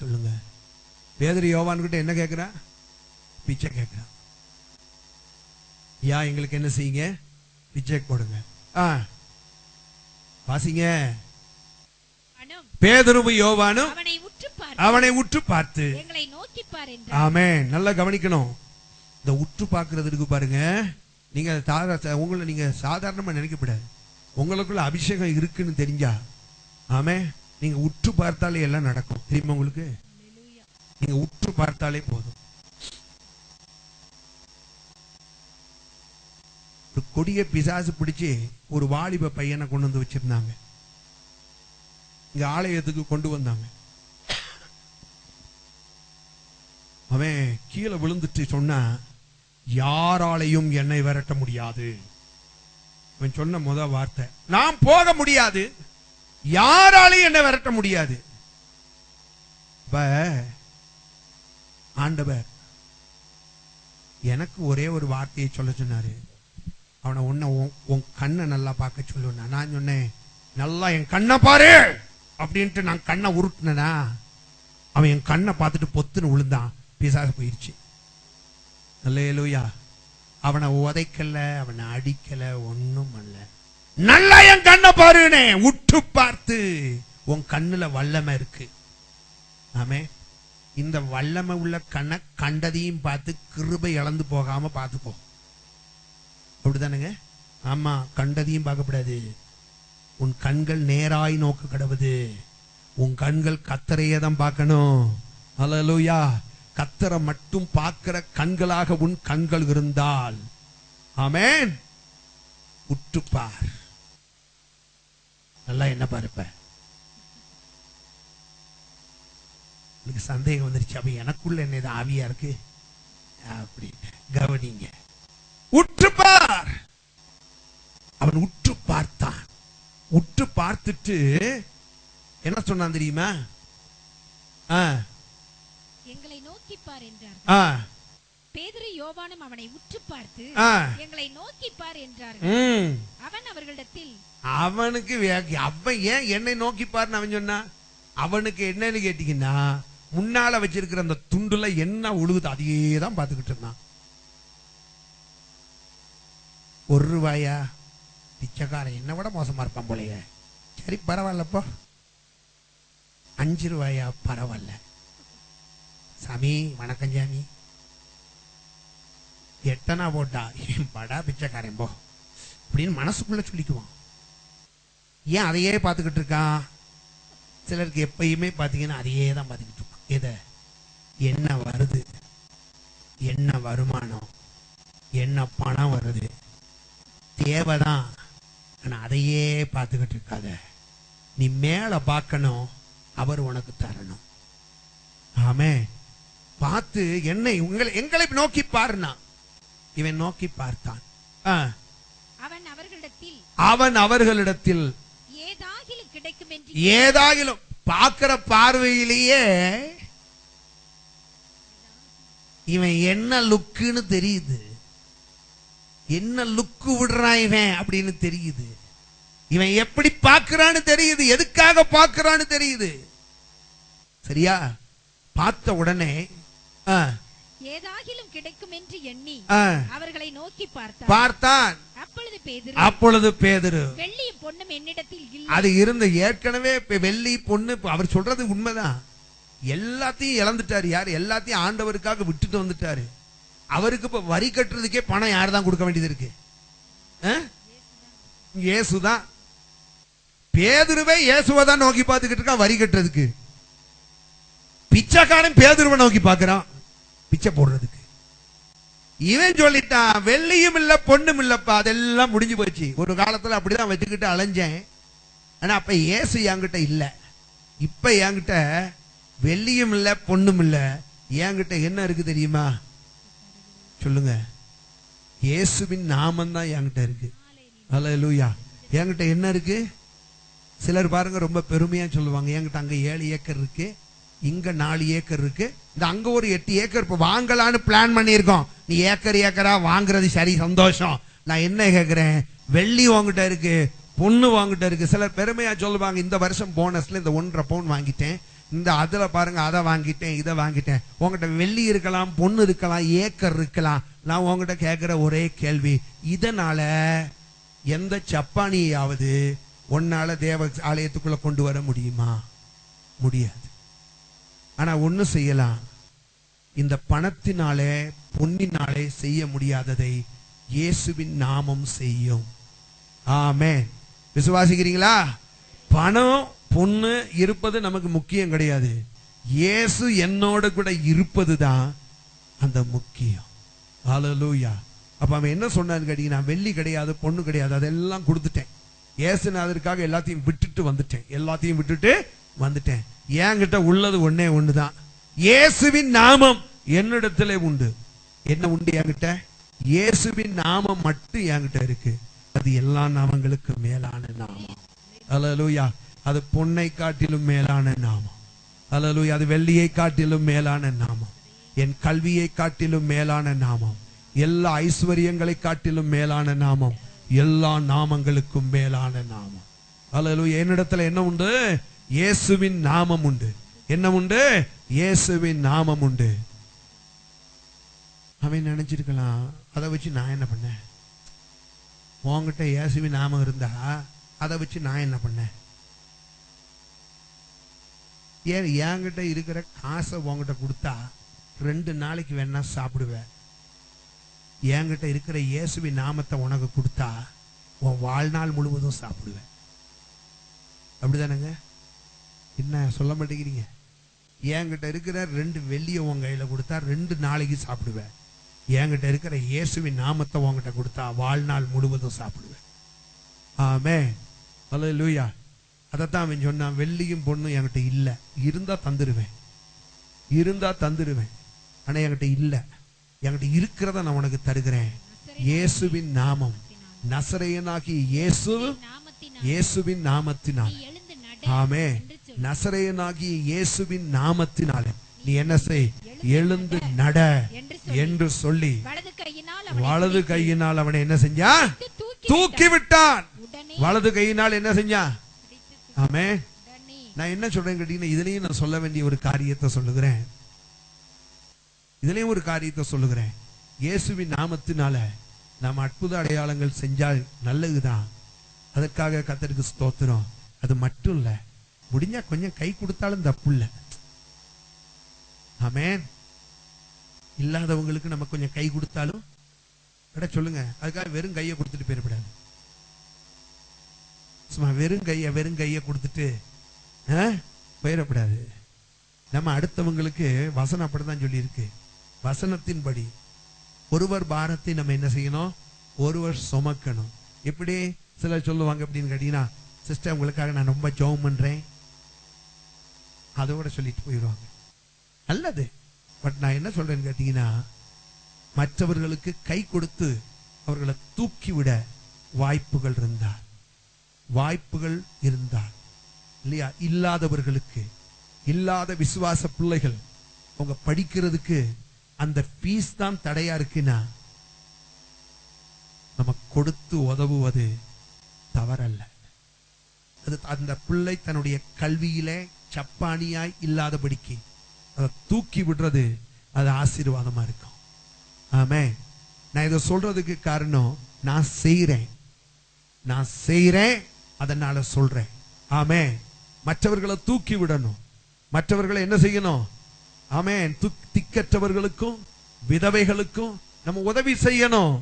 சொல்லுங்க. பேதுரு யோவான்கிட்ட என்ன கேட்கிறான்? பிச்சை கேட்கிறான். யா எங்களுக்கு என்ன செய்யுங்க? பிச்சை கொடுங்க. வாசிங்க. பேதுருவும் யோவானும் அவனை உற்று பார்த்து, ஆமென். நல்லா கவனிக்கணும். இந்த உற்று பார்க்கிறதுக்கு பாருங்க, நீங்க உங்களை நீங்க சாதாரணமா நினைக்கப்படாது. உங்களுக்குள்ள அபிஷேகம் இருக்குன்னு தெரிஞ்சா, ஆமே, நீங்க உற்று பார்த்தாலே எல்லாம் நடக்கும். தெரியுமா உங்களுக்கு? நீங்க உற்று பார்த்தாலே போதும். ஒரு கொடிய பிசாசு பிடிச்சு ஒரு வாலிப பையனை கொண்டு வந்து வச்சிருந்தாங்க. இங்க ஆலயத்துக்கு கொண்டு வந்தாங்க. அவன் கீழே விழுந்துட்டு சொன்னா, யாராலையும் என்னை விரட்ட முடியாது. அவன் சொன்ன முத வார்த்தை, நான் போக முடியாது, யாராலையும் என்னை விரட்ட முடியாது. ஆண்டவர் எனக்கு ஒரே ஒரு வார்த்தையை சொல்ல சொன்னாரு. அவனை உன் கண்ணை நல்லா பார்க்க சொல்லுவேன். நான் சொன்னேன், நல்லா என் கண்ணை பாரு அப்படின்ட்டு நான் கண்ணை உருட்டினா, அவன் என் கண்ணை பார்த்துட்டு பொத்துன்னு விழுந்தான், பிசாசு போயிடுச்சு. அல்லேலூயா. அவனை உதைக்கல, அவனை அடிக்கல, ஒண்ணும் அல்ல. நல்லா என் கண்ணை பாருனே, உற்று பார்த்து உன் கண்ணுல வல்லமை இருக்கு. ஆமே. இந்த வல்லமை உள்ள கண்ணை கண்டதையும் பார்த்து கிருபை இழந்து போகாம பார்த்துப்போ. அப்படிதானுங்க? ஆமா, கண்டதையும் பார்க்கப்படாது. உன் கண்கள் நேராய் நோக்க கடவுது. உன் கண்கள் கத்தரையே தான் பார்க்கணும். அல்லேலூயா. கத்தரை மட்டும் பார்க்கிற கண்களாக உன் கண்கள் இருந்தால், ஆமென், உற்றுப்பார். நல்லா என்ன பாருப்ப. எனக்கு சந்தேகம் வந்துருச்சு, அப்ப எனக்குள்ள என்ன இது ஆவியா இருக்கு அப்படி கவனிங்க. உற்றுப்பார். அவன் உற்று பார்த்தான். உற்று பார்த்துட்டு என்ன சொன்னான் தெரியுமா? எங்களை நோக்கி பார் என்றார். பேதுரு யோவானும் அவனை உற்று பார்த்து எங்களை நோக்கி பார் என்றார்கள். அவன் அவர்களிடத்தில், அவனுக்கு அவன் ஏன் என்னை நோக்கி பாருன்னு அவன் சொன்னா? அவனுக்கு என்னன்னு கேட்டீங்கன்னா, முன்னால வச்சிருக்கிற அந்த துண்டுல என்ன உழுகுது அதையே தான் பார்த்துக்கிட்டு இருந்தான். ₹1 பிச்சைக்காரன் என்ன விட மோசமா இருப்பான் போலயே. சரி பரவாயில்லப்போ. ₹5 பரவாயில்ல. சாமி வணக்கம் சாமி. 8 போட்டா படா பிச்சைக்காரன் போ அப்படின்னு மனசுக்குள்ள சொல்லிக்குவான். ஏன் அதையே பார்த்துக்கிட்டு இருக்கான்? சிலருக்கு எப்பயுமே பார்த்தீங்கன்னா அதையே தான் பார்த்துக்கிட்டு இருக்கான். எதை? என்ன வருது, என்ன வருமானம், என்ன பணம் வருது, தேவைதான். ஆனா அதையே பார்த்துக்கிட்டு இருக்காத. நீ மேல பார்க்கணும், அவர் உனக்கு தரணும். ஆமே. பார்த்து என்னை எங்களை நோக்கி பாருனா. இவன் நோக்கி பார்த்தான். அவன் அவர்களிடத்தில் ஏதாகிலும் கிடைக்கும் என்று, ஏதாகிலும் பார்க்கிற பார்வையிலேயே இவன் என்ன லுக்குன்னு தெரியுது. என்ன லுக்கு விடுறான் இவன் அப்படின்னு தெரியுது. இவன் எப்படி பார்க்கிறான்னு தெரியுது. எதுக்காக பார்க்கிறான்னு தெரியுது. சரியா? பார்த்த உடனே ஏதாகிலும் கிடைக்கும் என்று எண்ணி அவர்களை நோக்கி பார்த்தான். அப்பொழுது பேதுரு, வெள்ளியும் பொன்னும் என்னிடத்தில் இல்லை. அது இருந்த ஏற்கனவே வெள்ளி பொண்ணு அவர் சொல்றது உண்மைதான். எல்லாத்தையும் இழந்துட்டாரு. யார்? எல்லாத்தையும் ஆண்டவருக்காக விட்டுட்டு வந்துட்டாரு. அவருக்கு இப்ப வரி கட்டுறதுக்கே பணம் யார் தான் கொடுக்க வேண்டியது இருக்கு? இயேசுதான். பேதுருவே இயேசுவை தான் நோக்கி பார்த்துக்கிட்டு இருக்கான் வரி கட்டுறதுக்கு. பிச்சைக்காரன் பேதுருவை நோக்கி பார்க்கிறான் பிச்சை போடுறதுக்கு. இவன் சொல்லிட்டான், வெள்ளியும் இல்ல பொண்ணும் இல்லப்பா, அதெல்லாம் முடிஞ்சு போச்சு. ஒரு காலத்துல அப்படிதான் வச்சுக்கிட்டு அலைஞ்சேன். ஆனா அப்ப இயேசு என்கிட்ட இல்ல. இப்ப என்கிட்ட வெள்ளியும் இல்ல பொண்ணும் இல்ல. என்கிட்ட என்ன இருக்கு தெரியுமா? சொல்லுங்க. இயேசுவின் நாமம் தான் என்கிட்ட இருக்கு. அல்லேலூயா. என்கிட்ட என்ன இருக்கு? சிலர் பாருங்க ரொம்ப பெருமையா சொல்லுவாங்க, என்கிட்ட அங்க 7 ஏக்கர் இருக்கு, இங்க 4 ஏக்கர் இருக்கு, இந்த அங்க ஒரு 8 ஏக்கர் இப்ப வாங்கலான்னு பிளான் பண்ணியிருக்கோம். நீ ஏக்கரா வாங்குறது சரி, சந்தோஷம். நான் என்ன கேட்கிறேன்? வெள்ளி வாங்கிட்ட இருக்கு, பொண்ணு வாங்கிட்ட இருக்கு. சிலர் பெருமையா சொல்லுவாங்க, இந்த வருஷம் போனஸ்ல இந்த 1.5 பவுன் வாங்கிட்டேன், இந்த அதுல பாருங்க அதை வாங்கிட்டேன், இதை வாங்கிட்டேன். உங்ககிட்ட வெள்ளி இருக்கலாம், பொண்ணு இருக்கலாம், ஏக்கர் இருக்கலாம். நான் உங்ககிட்ட கேட்கிற ஒரே கேள்வி, இதனால எந்த சப்பானியாவது ஒன்னால தேவ ஆலயத்துக்குள்ள கொண்டு வர முடியுமா? முடியாது. ஆனா ஒண்ணு செய்யலாம். இந்த பணத்தினாலே பொன்னினாலே செய்ய முடியாததை இயேசுவின் நாமம் செய்யும். ஆமென். விசுவாசிக்கிறீங்களா? பணம் பொண்ணு இருப்பது நமக்கு முக்கியம் கிடையாது. இயேசு என்னோட கூட இருப்பதுதான் அந்த முக்கியம். ஹல்லேலூயா. அப்ப அவன் என்ன சொன்னான்னு கேட்டீங்கன்னா, வெள்ளி கிடையாது, பொண்ணு கிடையாது, அதெல்லாம் கொடுத்துட்டேன். இயேசுநாதருக்காக எல்லாத்தையும் விட்டுட்டு வந்துட்டேன். என்கிட்ட உள்ளது ஒன்னே ஒண்ணுதான். இயேசுவின் நாமம் என்னிடத்திலே உண்டு. என்ன உண்டு என்கிட்ட? இயேசுவின் நாமம் மட்டும் என்கிட்ட இருக்கு. அது எல்லா நாமங்களுக்கு மேலான நாமம். அல்லேலூயா. அது பொன்னை காட்டிலும் மேலான நாமம். அல்லேலூயா. அது வெள்ளியை காட்டிலும் மேலான நாமம். என் கல்வியை காட்டிலும் மேலான நாமம். எல்லா ஐஸ்வர்யங்களை காட்டிலும் மேலான நாமம். எல்லா நாமங்களுக்கும் மேலான நாமம். அல்லேலூயா. என்னிடத்துல என்ன உண்டு? இயேசுவின் நாமம் உண்டு. என்ன உண்டு? இயேசுவின் நாமம் உண்டு. அவன் நினைச்சிருக்கலாம், அதை வச்சு நான் என்ன பண்ணேன்? உன்கிட்ட இயேசுவின் நாமம் இருந்தா அதை வச்சு நான் என்ன பண்ணேன்? ஏன் என்கிட்ட இருக்கிற காசை உன்கிட்ட கொடுத்தா 2 நாளைக்கு வேணா சாப்பிடுவேன். என்கிட்ட இருக்கிற இயேசுவின் நாமத்தை உனக்கு கொடுத்தா உன் வாழ்நாள் முழுவதும் சாப்பிடுவேன். அப்படிதானங்க? என்ன சொல்ல மாட்டேங்கிறீங்க? என்கிட்ட இருக்கிற 2 வெள்ளியை உன் கையில கொடுத்தா 2 நாளைக்கு சாப்பிடுவேன். என்கிட்ட இருக்கிற இயேசுவின் நாமத்தை உன்கிட்ட கொடுத்தா வாழ்நாள் முழுவதும் சாப்பிடுவேன். ஆமென். அல்லேலூயா. அதைத்தான் அவன் சொன்னான், வெள்ளியும் பொண்ணும் என்கிட்ட இல்ல, இருந்தா தந்துருவேன், இருந்தா தந்துருவேன். ஆனா என்கிட்ட இல்ல, என்கிட்ட இருக்கிறத நான் உனக்கு தருகிறேன். இயேசுவின் நாமம், நசரேயனாகிய இயேசுவின் நாமத்தினால். ஆமென். நசரேயனாகிய இயேசுவின் நாமத்தினாலே நீ என்ன செய்? எழுந்து நட என்று சொல்லி வலது கையினால் அவனை என்ன செஞ்சா? தூக்கி விட்டான். வலது கையினால் என்ன செஞ்சா? ஆமென். நான் என்ன சொல்றேன் கேட்டீங்கன்னா, இதுலயும் நான் சொல்ல வேண்டிய ஒரு காரியத்தை சொல்லுகிறேன். இதுலயும் ஒரு காரியத்தை சொல்லுகிறேன். இயேசுவின் நாமத்தினால நாம் அற்புத அடையாளங்கள் செஞ்சால் நல்லதுதான். அதற்காக கர்த்தருக்கு ஸ்தோத்திரம். அது மட்டும் இல்ல, முடிஞ்சா கொஞ்சம் கை கொடுத்தாலும் தப்பு இல்ல. ஆமென். இல்லாதவங்களுக்கு நம்ம கொஞ்சம் கை கொடுத்தாலும் சொல்லுங்க. அதுக்காக வெறும் கையை கொடுத்துட்டு போயிடக்கூடாது. சும்மா வெறும் கையை கொடுத்துட்டு போயிடக்கூடாது. நம்ம அடுத்தவங்களுக்கு வசனம் அப்படிதான் சொல்லி இருக்கு. வசனத்தின்படி ஒருவர் பாரத்தை நம்ம என்ன செய்யணும்? ஒருவர் சுமக்கணும். எப்படி சிலர் சொல்லுவாங்க அப்படின்னு கேட்டீங்கன்னா, சிஸ்டர் உங்களுக்காக நான் ரொம்ப ஜெபம் பண்றேன், அதோட சொல்லிட்டு போயிடுவாங்க. நல்லது. பட் நான் என்ன சொல்றேன்னு கேட்டீங்கன்னா, மற்றவர்களுக்கு கை கொடுத்து அவர்களை தூக்கிவிட வாய்ப்புகள் இருந்தால் இல்லையா? இல்லாதவர்களுக்கு, இல்லாத விசுவாச பிள்ளைகள் அவங்க படிக்கிறதுக்கு அந்த பீஸ் தான் தடையா இருக்குன்னா, நம்ம கொடுத்து உதவுவது தவறல்ல. அது அந்த பிள்ளை தன்னுடைய கல்வியிலே சப்பானியாய் இல்லாதபடிக்கு அதை தூக்கி விடுறது, அது ஆசீர்வாதமா இருக்கும். ஆமென். நான் இதை சொல்றதுக்கு காரணம், நான் செய்றேன் அதனால சொல்றேன். ஆமென். மற்றவர்களை தூக்கி விடணும், மற்றவர்களை என்ன செய்யணும்? ஆமென். திக்கற்றவர்களுக்கும் விதவைகளுக்கும் நம்ம உதவி செய்யணும்.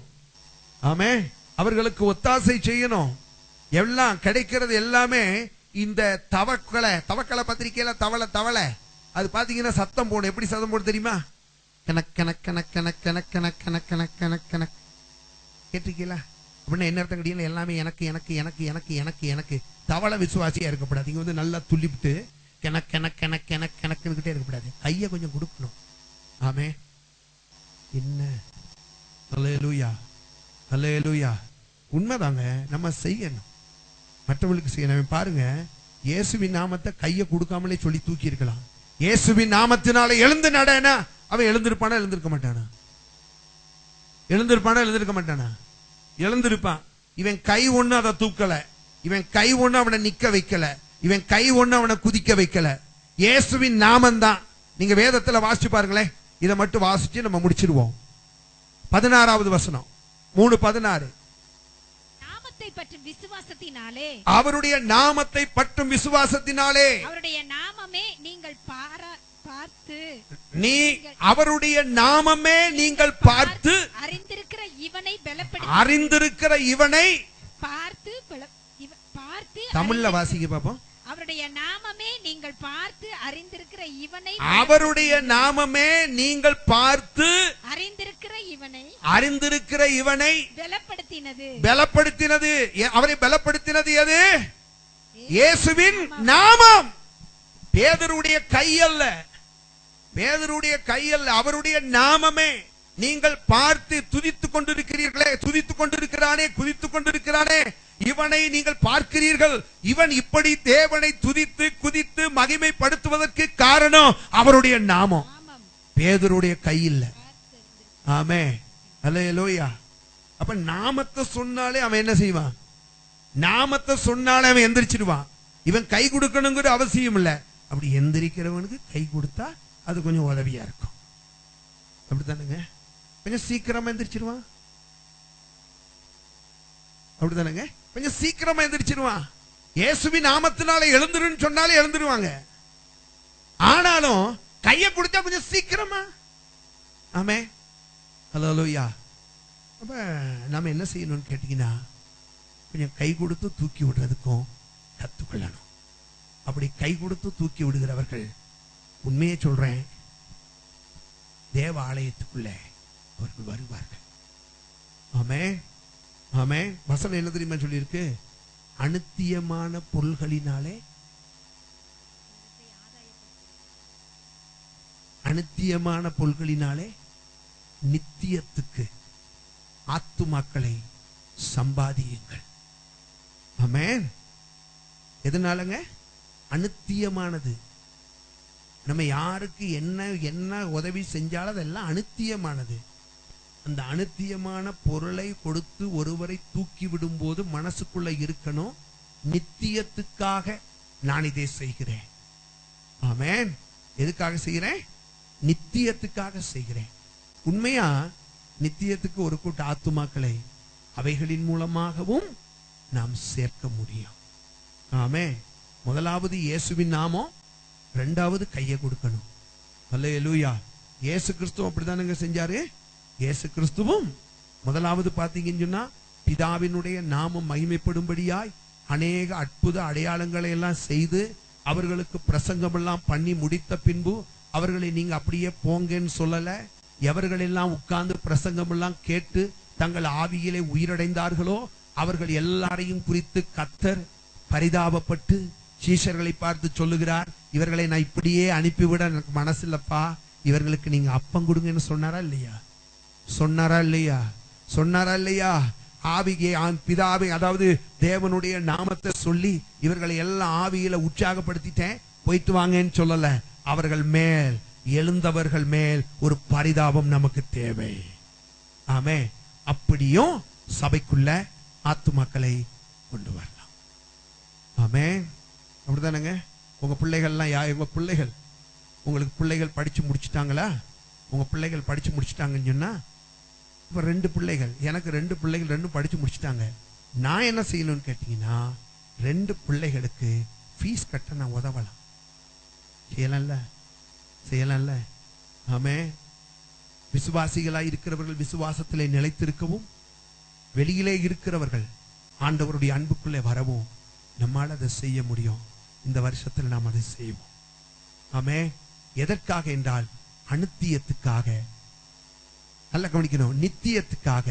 ஆமென். அவர்களுக்கு ஒத்தாசை செய்யணும். எல்லாம் கிடைக்கிறது எல்லாமே இந்த தவக்கலை பத்திரிக்கையில தவளை அது பாத்தீங்கன்னா சத்தம் போடும். எப்படி சத்தம் போடும் தெரியுமா? கேட்டிருக்கீங்களா? அப்படின்னா என்ன அர்த்தம் கேட்டீங்கன்னா, எல்லாமே எனக்கு எனக்கு எனக்கு எனக்கு எனக்கு எனக்கு. தவளை விசுவாசியா இருக்கக்கூடாது. இங்க வந்து நல்லா துள்ளிவிட்டு கணக்குன்னுகிட்டே இருக்கக்கூடாது. கையை கொஞ்சம் கொடுக்கணும். ஆமே. என்ன? அல்லேலூயா, அல்லேலூயா. உண்மைதாங்க, நம்ம செய்யணும், மற்றவர்களுக்கு செய்யணும். பாருங்க, இயேசுவின் நாமத்தை கையை கொடுக்காமலே சொல்லி தூக்கி இருக்கலாம். இயேசுவின் நாமத்தினால எழுந்து நடனா, அவன் எழுந்திருப்பானா? எழுந்திருக்க மாட்டானா? எழுந்திருக்க மாட்டானா? எழுந்திருப்பான். இவன் கை ஒண்ணு அதை தூக்கல, இவன் கை ஒண்ணு அவனை நிக்க வைக்கல, இவன் கை ஒண்ணு அவனை குதிக்க வைக்கல. இயேசுவின் நாமம் தான். நீங்க வேதத்துல வாசிச்சு பாருங்களேன். இதை மட்டும் வாசிச்சு நம்ம முடிச்சிருவோம். 16வது வசனம், 3:16. விசுவாசத்தினாலே, அவருடைய நாமத்தை பற்றும் விசுவாசத்தினாலே, அவருடைய நாமமே நீங்கள் பார்த்து, அவருடைய நாமமே நீங்கள் பார்த்து அறிந்திருக்கிற இவனை பார்த்து தமிழ்ல வாசிக்க பாப்போம். அவருடைய நாமமே நீங்கள் பார்த்து அறிந்திருக்கிற இவனை, அவருடைய நாமமே நீங்கள் பார்த்து அறிந்திருக்கிற இவனை பலப்படுத்தினது. அவரை பலப்படுத்தினது எது? இயேசுவின் நாமம். பேதுருடைய கையல்ல, பேதுருடைய கையல்ல, அவருடைய நாமமே. நீங்கள் பார்த்து துதித்துக் கொண்டிருக்கிறீர்களே, துதித்துக் கொண்டிருக்கிறானே, இவனை நீங்கள் பார்க்கிறீர்கள். இவன் இப்படி தேவனை துதித்து குதித்து மகிமைப்படுத்துவதற்கு காரணம் அவருடைய நாமம், பேதுருடைய கையில். ஆமே, அல்லேலூயா. அப்ப நாமத்தை சொன்னாலே அவன் என்ன செய்வான்? நாமத்தை சொன்னாலே அவன் எந்திரிச்சிடுவான். இவன் கை கொடுக்கணுங்கிற அவசியம் இல்ல. அப்படி எந்திரிக்கிறவனுக்கு கை கொடுத்தா அது கொஞ்சம் உதவியா இருக்கும். அப்படித்தானுங்க? கொஞ்சம் சீக்கிரமா எந்திரிச்சிருவான். அப்படித்தானுங்க? கொஞ்சம் சீக்கிரமா எந்திரிச்சிருவான். இயேசுவின் நாமத்தினால எழுந்துருன்னு சொன்னாலே எழுந்துருவாங்க. ஆனாலும் கையை கொடுத்தா கொஞ்சம் சீக்கிரமா. ஆமே. ஹல்லேலூயா. அப்ப நாம என்ன செய்யணும்னு கேட்டீங்கன்னா, கொஞ்சம் கை கொடுத்து தூக்கி விடுறதுக்கும் கத்துக்கொள்ளணும். அப்படி கை கொடுத்து தூக்கி விடுகிறவர்கள், உண்மையை சொல்றேன், தேவ ஆலயத்துக்குள்ளே அவர்கள் வருவார்கள். ஆமே ஆமே. வசனம் என்ன தெரியுமா சொல்லியிருக்கு? அநித்தியமான பொருள்களினாலே, அநித்தியமான பொருள்களினாலே நித்தியத்துக்கு ஆத்துமாக்களை சம்பாதியுங்கள். ஆமென். எதனாலங்க? அநித்தியமானது. நம்ம யாருக்கு என்ன உதவி செஞ்சாலும் அதெல்லாம் அநித்தியமானது. அந்த அநித்தியமான பொருளை கொடுத்து ஒருவரை தூக்கி விடும்போது மனசுக்குள்ள இருக்கணும், நித்தியத்துக்காக நான் இதை செய்கிறேன். ஆமென். எதுக்காக செய்கிறேன்? நித்தியத்துக்காக செய்கிறேன். உண்மையா நித்தியத்துக்கு ஒரு கூட்ட ஆத்துமாக்களை அவைகளின் மூலமாகவும் நாம் சேர்க்க முடியும். ஆமே. முதலாவது இயேசுவின் நாமம், இரண்டாவது கையை கொடுக்கணும். அல்லேலூயா. இயேசு கிறிஸ்துவும் அப்படிதானுங்க செஞ்சாரு. இயேசு கிறிஸ்துவும் முதலாவது பாத்தீங்கன்னு சொன்னா, பிதாவினுடைய நாமம் மகிமைப்படும்படியாய் அநேக அற்புத அடையாளங்களை எல்லாம் செய்து அவர்களுக்கு பிரசங்கம் எல்லாம் பண்ணி முடித்த பின்பு அவர்களை நீங்க அப்படியே போங்கன்னு சொல்லல. எவர்கள் எல்லாம் உட்கார்ந்து பிரசங்கம் எல்லாம் கேட்டு தங்கள் ஆவியிலே உயிரடைந்தார்களோ அவர்கள் எல்லாரையும் குறித்து கர்த்தர் பரிதாபப்பட்டு சீஷர்களை பார்த்து சொல்லுகிறார், இவர்களை நான் இப்படியே அனுப்பிவிட எனக்கு மனசு இல்லப்பா, இவர்களுக்கு நீங்க அப்பம் கொடுங்கன்னு சொன்னாரா இல்லையா? சொன்னாரா இல்லையா? சொன்னாரா இல்லையா? ஆவியே பிதாவை, அதாவது தேவனுடைய நாமத்தை சொல்லி இவர்களை எல்லாம் ஆவியில உற்சாகப்படுத்திட்டேன், போயிட்டு வாங்கன்னு சொல்லல. அவர்கள் மேல், எழுந்தவர்கள் மேல் ஒரு பரிதாபம் நமக்கு தேவை. ஆமே. அப்படியும் சபைக்குள்ள ஆத்துமாக்களை கொண்டு வரலாம். ஆமே. அப்படிதானங்க? உங்க பிள்ளைகள்லாம் உங்க பிள்ளைகள், உங்களுக்கு பிள்ளைகள் படிச்சு முடிச்சுட்டாங்களா? உங்க பிள்ளைகள் படிச்சு முடிச்சுட்டாங்கன்னு சொன்னா, இப்ப 2 பிள்ளைகள், எனக்கு 2 பிள்ளைகள், 2 படிச்சு முடிச்சுட்டாங்க. நான் என்ன செய்யணும்னு கேட்டீங்கன்னா, 2 பிள்ளைகளுக்கு ஃபீஸ் கட்ட நான் உதவலாம். செய்யலாம்ல? செய்யலாம்ல? ஆமே. விசுவாசிகளாய் இருக்கிறவர்கள் விசுவாசத்திலே நிலைத்திருக்கவும், வெளியிலே இருக்கிறவர்கள் ஆண்டவருடைய அன்புக்குள்ளே வரவும் நம்மால் அதை செய்ய முடியும். இந்த வருஷத்தில் நாம் அதை செய்வோம். ஆமே. எதற்காக என்றால் அநித்தியத்துக்காக. நல்ல கவனிக்கணும், நித்தியத்துக்காக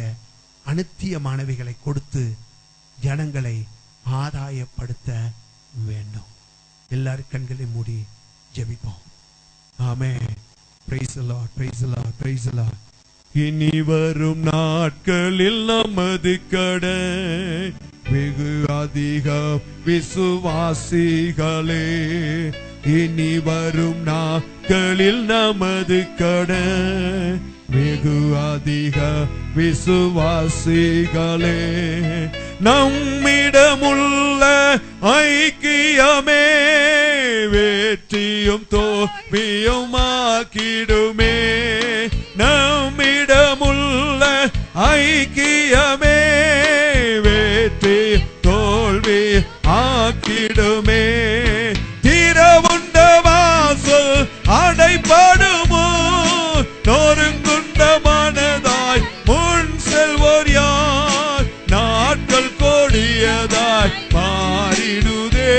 அநித்தியமானவைகளை கொடுத்து ஜனங்களை ஆதாயப்படுத்த வேண்டும். எல்லாரும் கண்களை மூடி ஜெபிப்போம். ஆமென். Praise the Lord, praise the Lord, praise the Lord. இனி வரும் நாட்களில் நமது கடை வெகு அதிக விசுவாசிகளே, இனி வரும் நாட்களில் நமது கடை வெகு அதிக விசுவாசிகளே, நம்மிடமுள்ள ஐக்கியமே வெற்றியும் தோல்வியும் ஆக்கிடுமே. நம்மிடமுள்ள ஐக்கியமே வெற்றி தோல்வி ஆக்கிடுமே. திறவுண்ட வாசல் அடைபடுமோ, நொறுங்குண்ட மனதாய் முன் செல்வோர் யார்? நாட்கள் கொடியதாய் மாறிடுதே,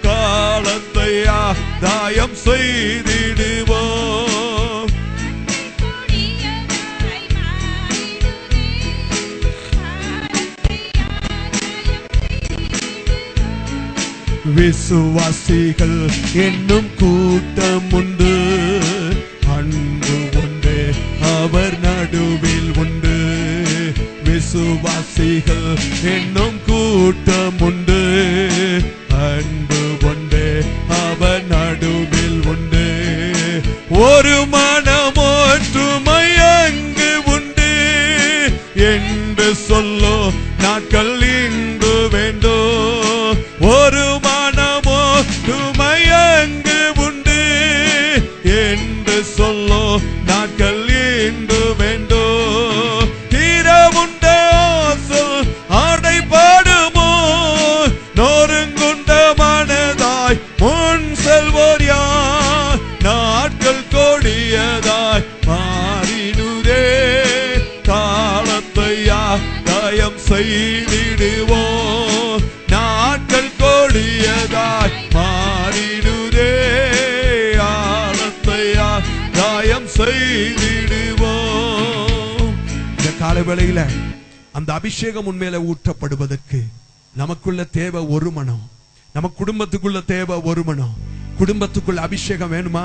காலத்தை ஆதாயம் செய்திடுவோம். விசுவாசிகள் என்னும் கூட்டம் உண்டு, அன்பு உண்டு அவர் நடுவில் உண்டு. விசுவாசிகள் என்னும் கூட்டம் உண்டு, அன்பு உண்டு அவர் நடுவில் உண்டு. ஒரு மனம் ஒற்றுமை அங்கு உண்டு என்று சொல்லோ நாட்கள் இன்று வேண்டும். ஒரு மனம் ஒற்றுமை அங்கு முன் செல்வோர் யார்? நாட்கள் கொடியதாய் மாறிடுதே, காலத்தை ஆதாயம் செய்திடுவோம். நாட்கள் கொடியதாய் மாறிடுதே, காலத்தை ஆதாயம் செய்திடுவோம். இந்த காலவேளையில அந்த அபிஷேகம் உண்மையில ஊற்றப்படுவதற்கு நமக்குள்ள தேவை ஒரு மனம், நம்ம குடும்பத்துக்குள்ள தேவை ஒரு மனம். குடும்பத்துக்குள்ள அபிஷேகம் வேணுமா?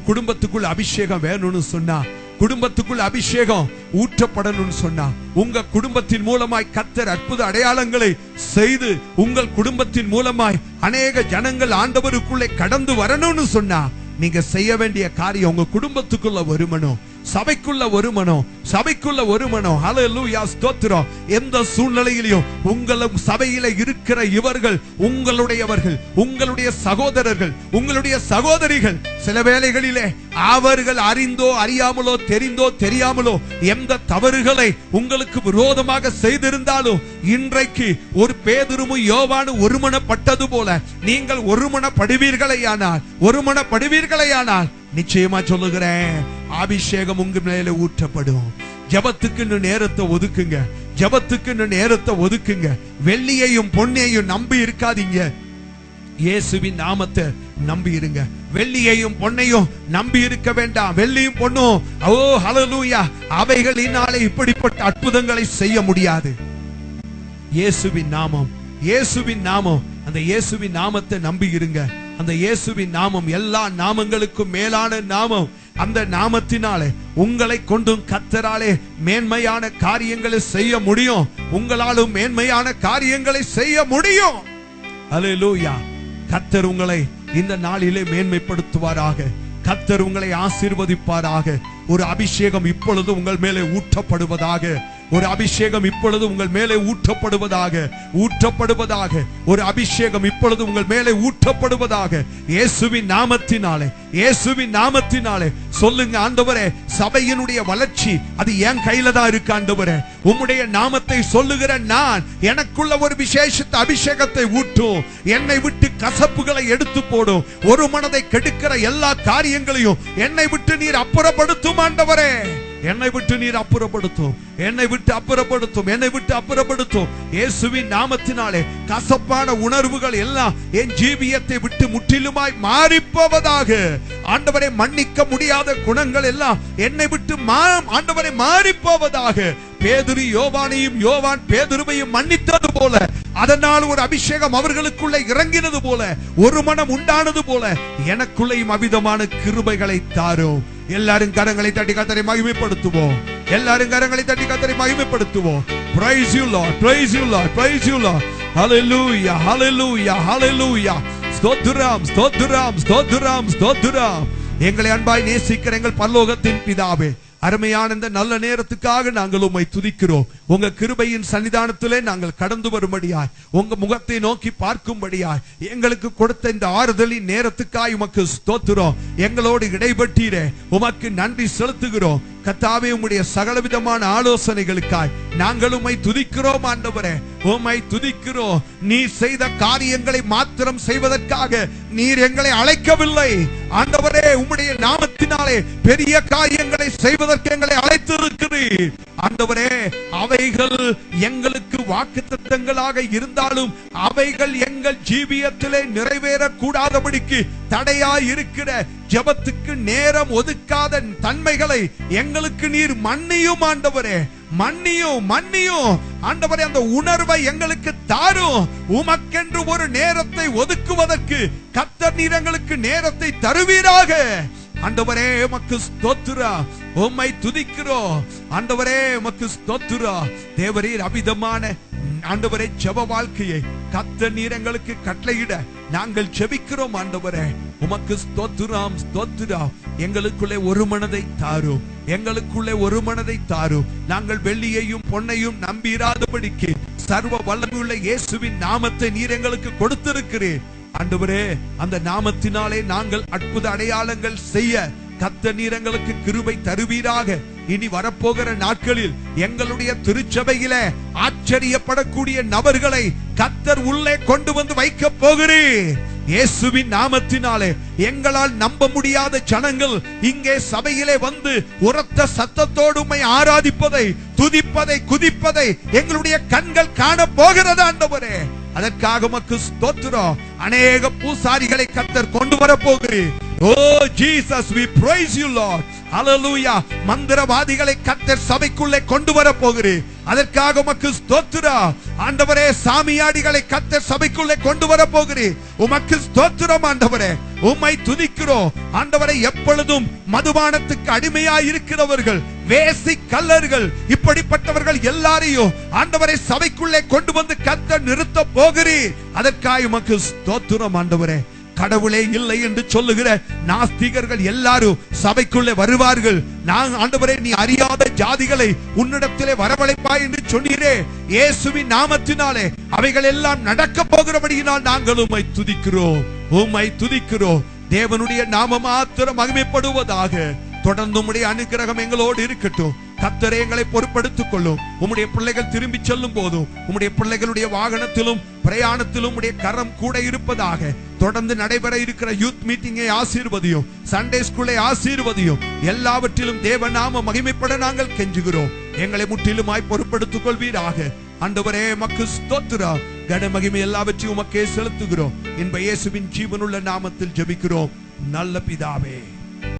குடும்பத்துக்குள்ள அபிஷேகம் வேணும்னு சொன்னா, குடும்பத்துக்குள்ள அபிஷேகம் ஊற்றப்படணும்னு சொன்னா, உங்க குடும்பத்தின் மூலமாய் கர்த்தர் அற்புத அடையாளங்களை செய்து உங்கள் குடும்பத்தின் மூலமாய் அநேக ஜனங்கள் ஆண்டவருக்குள்ளே கடந்து வரணும்னு சொன்னா, நீங்க செய்ய வேண்டிய காரியம் உங்க குடும்பத்துக்குள்ள ஒரு மனம், சபைக்குள்ள ஒரு மனம், சபைக்குள்ள ஒரு மனம். ஹல்லேலூயா, ஸ்தோத்திரம். எந்த சூழ்நிலையிலும் உங்களும் சபையில இருக்கிற இவர்கள் உங்களுடையவர்கள், உங்களுடைய சகோதரர்கள், உங்களுடைய சகோதரிகள். சில வேளைகளிலே அவர்கள் அறிந்தோ அறியாமலோ தெரிந்தோ தெரியாமலோ எந்த தவறுகளை உங்களுக்கு விரோதமாக செய்திருந்தாலும், இன்றைக்கு ஒரு பேதுருவும் யோவானும் ஒருமனப்பட்டது போல நீங்கள் ஒருமனப்படுவீர்களேயானால் நிச்சயமா சொல்லுகிறேன், அபிஷேகம் உங்க மேல ஊற்றப்படும். ஜபத்துக்கு நேரத்தை ஒதுக்குங்க, ஜபத்துக்கு நேரத்தை ஒதுக்குங்க. வெள்ளியையும் பொன்னையும் நம்பி இருக்காதீங்க, இயேசுவின் நாமத்தை நம்பி இருங்க. வெள்ளியையும் பொன்னையும் நம்பி இருக்க வேண்டாம். வெள்ளியும் பொன்னும் ஓ ஹல்லேலூயா, அவைகளினாலே இப்படிப்பட்ட அற்புதங்களை செய்ய முடியாது. இயேசுவின் நாமம், இயேசுவின் நாமம், அந்த இயேசுவின் நாமத்தை நம்பி இருங்க. அந்த இயேசுவின் நாமம் எல்லா நாமங்களுக்கும் மேலான நாமம். அந்த நாமத்தினாலே உங்களை கொண்டும் கர்த்தராலே மேன்மையான காரியங்களை செய்ய முடியும். உங்களாலும் மேன்மையான காரியங்களை செய்ய முடியும். அல்லேலூயா. கர்த்தர் உங்களை இந்த நாளிலே மேன்மைப்படுத்துவாராக. கர்த்தர் உங்களை ஆசீர்வதிப்பாராக. ஒரு அபிஷேகம் இப்பொழுது உங்கள் மேலே ஊற்றப்படுவதாக. ஒரு அபிஷேகம் இப்பொழுது உங்கள் மேலே ஊற்றப்படுவதாக. ஒரு அபிஷேகம் இப்பொழுது உங்கள் மேலே ஊற்றப்படுவதாக. இயேசுவின் நாமத்தினாலே, இயேசுவின் நாமத்தினாலே சொல்லுங்க, ஆண்டவரே சபையினுடைய வளர்ச்சி அது என் கையில தான் இருக்கு. ஆண்டவரே உம்முடைய நாமத்தை சொல்லுகிற நான், எனக்குள்ள ஒரு விசேஷ அபிஷேகத்தை ஊற்றும். என்னை விட்டு கசப்புகளை எடுத்து போடும். ஒரு மனதை கெடுக்கிற எல்லா காரியங்களையும் என்னை விட்டு நீர் அப்புறப்படுத்தும். ஆண்டவரே என்னை விட்டு நீர் அப்புறப்படுத்தும், என்னை விட்டு அப்புறப்படுத்தும், என்னை விட்டு அப்புறப்படுத்தும். இயேசுவின் நாமத்தினாலே கசப்பான உணர்வுகள் எல்லாம் என் ஜீவியத்தை விட்டு முற்றிலுமாய் மாறிப்போவதாக. ஆண்டவரை மன்னிக்க முடியாத குணங்கள் எல்லாம் என்னை விட்டு ஆண்டவரை மாறிப்போவதாக. பேதுரு யோவானையும், யோவான் பேதுருவையும் மன்னித்தது போல, அதனால் ஒரு அபிஷேகம் அவர்களுக்குள்ளே இறங்கினது போல, ஒரு மனம் உண்டானது போல எனக்குள்ளேயும் அவிதமான கிருபைகளை தாரும். எல்லாரும் கரங்களை தட்டி கர்த்தரை மகிமைப்படுத்துவோம். எல்லாரும் கரங்களை தட்டி கர்த்தரை மகிமைப்படுத்துவோம். Praise you Lord, praise you Lord, praise you Lord. Hallelujah, hallelujah, hallelujah. ஸ்தோத்திரம், ஸ்தோத்திரம், ஸ்தோத்திரம், ஸ்தோத்திரம். எங்களை அன்பாய் நேசிக்கிற எங்கள் பரலோகத்தின் பிதாவே, அருமையான இந்த நல்ல நேரத்துக்காக நாங்கள் உம்மை துதிக்கிறோம். உங்க கிருபையின் சன்னிதானத்திலே நாங்கள் கடந்து வரும்படியாய், உங்க முகத்தை நோக்கி பார்க்கும்படியாய் எங்களுக்கு கொடுத்த இந்த ஆறுதலின் நேரத்துக்காய் உமக்கு ஸ்தோத்திரம். எங்களோடு இடைப்பட்டீரே, உமக்கு நன்றி செலுத்துகிறோம். கர்த்தாவே உம்முடைய சகலவிதமான ஆலோசனைகளுக்காய் நாங்கள் உம்மை துதிக்கிறோம். ஆண்டவரே உம்மை துதிக்கிறோம். நீர் செய்த காரியங்களை மாத்திரம் செய்வதற்காக நீர் எங்களை அழைக்கவில்லை. ஆண்டவரே உம்முடைய நாமத்தினாலே பெரிய காரியங்களை செய்வதற்கு எங்களை அழைத்திருக்கிறீர். ஆண்டவரே அவைகள் எங்களுக்கு வாக்குத்தத்தங்களாக இருந்தாலும் அவைகள் எங்கள் ஜீவியத்திலே நிறைவேறக்கூடாதபடிக்கு தடையாய் இருக்கிற ஜெபத்துக்கு நேரம் ஒதுக்காத தன்மைகளை எங்களுக்கு நீர் மன்னியும். ஆண்டவரே மன்னியும், மன்னியும். ஆண்டவரே அந்த உணர்வை எங்களுக்கு தாரும். உமக்கென்று ஒரு நேரத்தை ஒதுக்குவதற்கு கர்த்தர் நீர் எங்களுக்கு நேரத்தை தருவீராக. ஆண்டவரே உமக்கு ஸ்தோத்திரம், உம்மை துதிக்கிறோம். ஆண்டவரே உமக்கு ஸ்தோத்திரம். தேவரீர் அபிதமான ஆண்டவரே ஜெப வாழ்க்கையை கர்த்தர் நீர் எங்களுக்கு கட்டளையிட நாங்கள் ஜெபிக்கிறோம். ஆண்டவரே உமக்கு ஸ்தோத்திரம், ஸ்தோத்திரம். எங்களுக்குள்ளே ஒரு மனதை தாரும், எங்களுக்குள்ளே ஒரு மனதை தாரும். நாங்கள் வெள்ளியையும் பொன்னையும் நம்பிராதபடிக்கு சர்வ வல்லமையுள்ள இயேசுவின் நாமத்தை நீர் எங்களுக்கு கொடுத்திருக்கிறீர். ஆண்டவரே அந்த நாமத்தினாலே நாங்கள் அற்புத அடையாளங்கள் செய்ய கர்த்தர் நீர் எங்களுக்கு கிருபை தருவீராக. இனி வரப்போகிற நாட்களில் எங்களுடைய திருச்சபையிலே ஆச்சரியப்படக்கூடிய நபர்களை கர்த்தர் உள்ளே கொண்டு வந்து வைக்க போகிறீர். இயேசுவின் நாமத்தினாலே எங்களால் நம்ப முடியாத ஜனங்கள் இங்கே சபையிலே வந்து உரத்த சத்தத்தோடு உம்மை ஆராதிப்பதை, துதிப்பதை, குதிப்பதை எங்களுடைய கண்கள் காண போகிறது ஆண்டவரே. அதற்காக உமக்கு ஸ்தோத்திரம். அநேக பூசாரிகளை கர்த்தர் கொண்டு வர போகிறீர். Oh Jesus, we praise you Lord. ஹalleluya. மந்திரவாதிகளை கர்த்தர் சபைக்குள்ளே கொண்டு வர போகிறீர். அதற்காக உமக்கு ஸ்தோத்திரம் ஆண்டவரே. சாமியாடிகளை கர்த்தர் சபைக்குள்ளே கொண்டு வர போகிறீர். உமக்கு ஸ்தோத்திரம் ஆண்டவரே. உம்மை துதிக்கிறோம் ஆண்டவரே. எப்பொழுதும் மதுபானத்துக்கு அடிமையாய் இருக்கிறவர்கள், வேசி கள்ளர்கள், இப்படிப்பட்டவர்கள் எல்லாரையும் ஆண்டவரை சபைக்குள்ளே கொண்டு வந்து கர்த்தர் நிறுத்த போகிறீர். அதற்காக உமக்கு ஸ்தோத்திரம் ஆண்டவரே. கடவுளே இல்லை என்று சொல்லுகிற நாஸ்திகர்கள் எல்லாரும் சபைக்குள்ளே வருவார்கள். நான் ஆண்டவரே, நீ அறியாத ஜாதிகளை உன்னிடத்திலே வரவழைப்பாய் என்று சொன்னீரே. இயேசுவின் நாமத்தினாலே அவைகள் எல்லாம் நடக்க போகிறபடியினால் நாங்கள் உம்மை துதிக்கிறோம், உம்மை துதிக்கிறோம். தேவனுடைய நாமம் மாத்திரம் மகிமைப்படுவதாக. தொடர்ந்து உம்முடைய அனுக்கிரகம் எங்களோடு இருக்கட்டும். கர்த்தரே எங்களை பொறுப்படுத்திக் கொள்ளும். உம்முடைய பிள்ளைகள் திரும்பி செல்லும் போதும் உம்முடைய பிள்ளைகளுடைய வாகனத்திலும் பிரயாணத்திலும் உம்முடைய கரம் கூட இருப்பதாக. தொடர்ந்து நடைபெற இருக்கிற யூத் மீட்டிங்கை ஆசீர்வதியும், சண்டே ஸ்கூலை ஆசீர்வதியும். எல்லாவற்றிலும் தேவ நாம மகிமைப்பட நாங்கள் கெஞ்சுகிறோம். எங்களை முற்றிலுமாய் பொறுப்படுத்திக் கொள்வீராக. ஆண்டவரே, மக்கு ஸ்தோத்திரம். கன மகிமை எல்லாவற்றையும் உமக்கே செலுத்துகிறோம். இன்ப இயேசுவின் ஜீவனுள்ள நாமத்தில் ஜெபிக்கிறோம் நல்ல பிதாவே.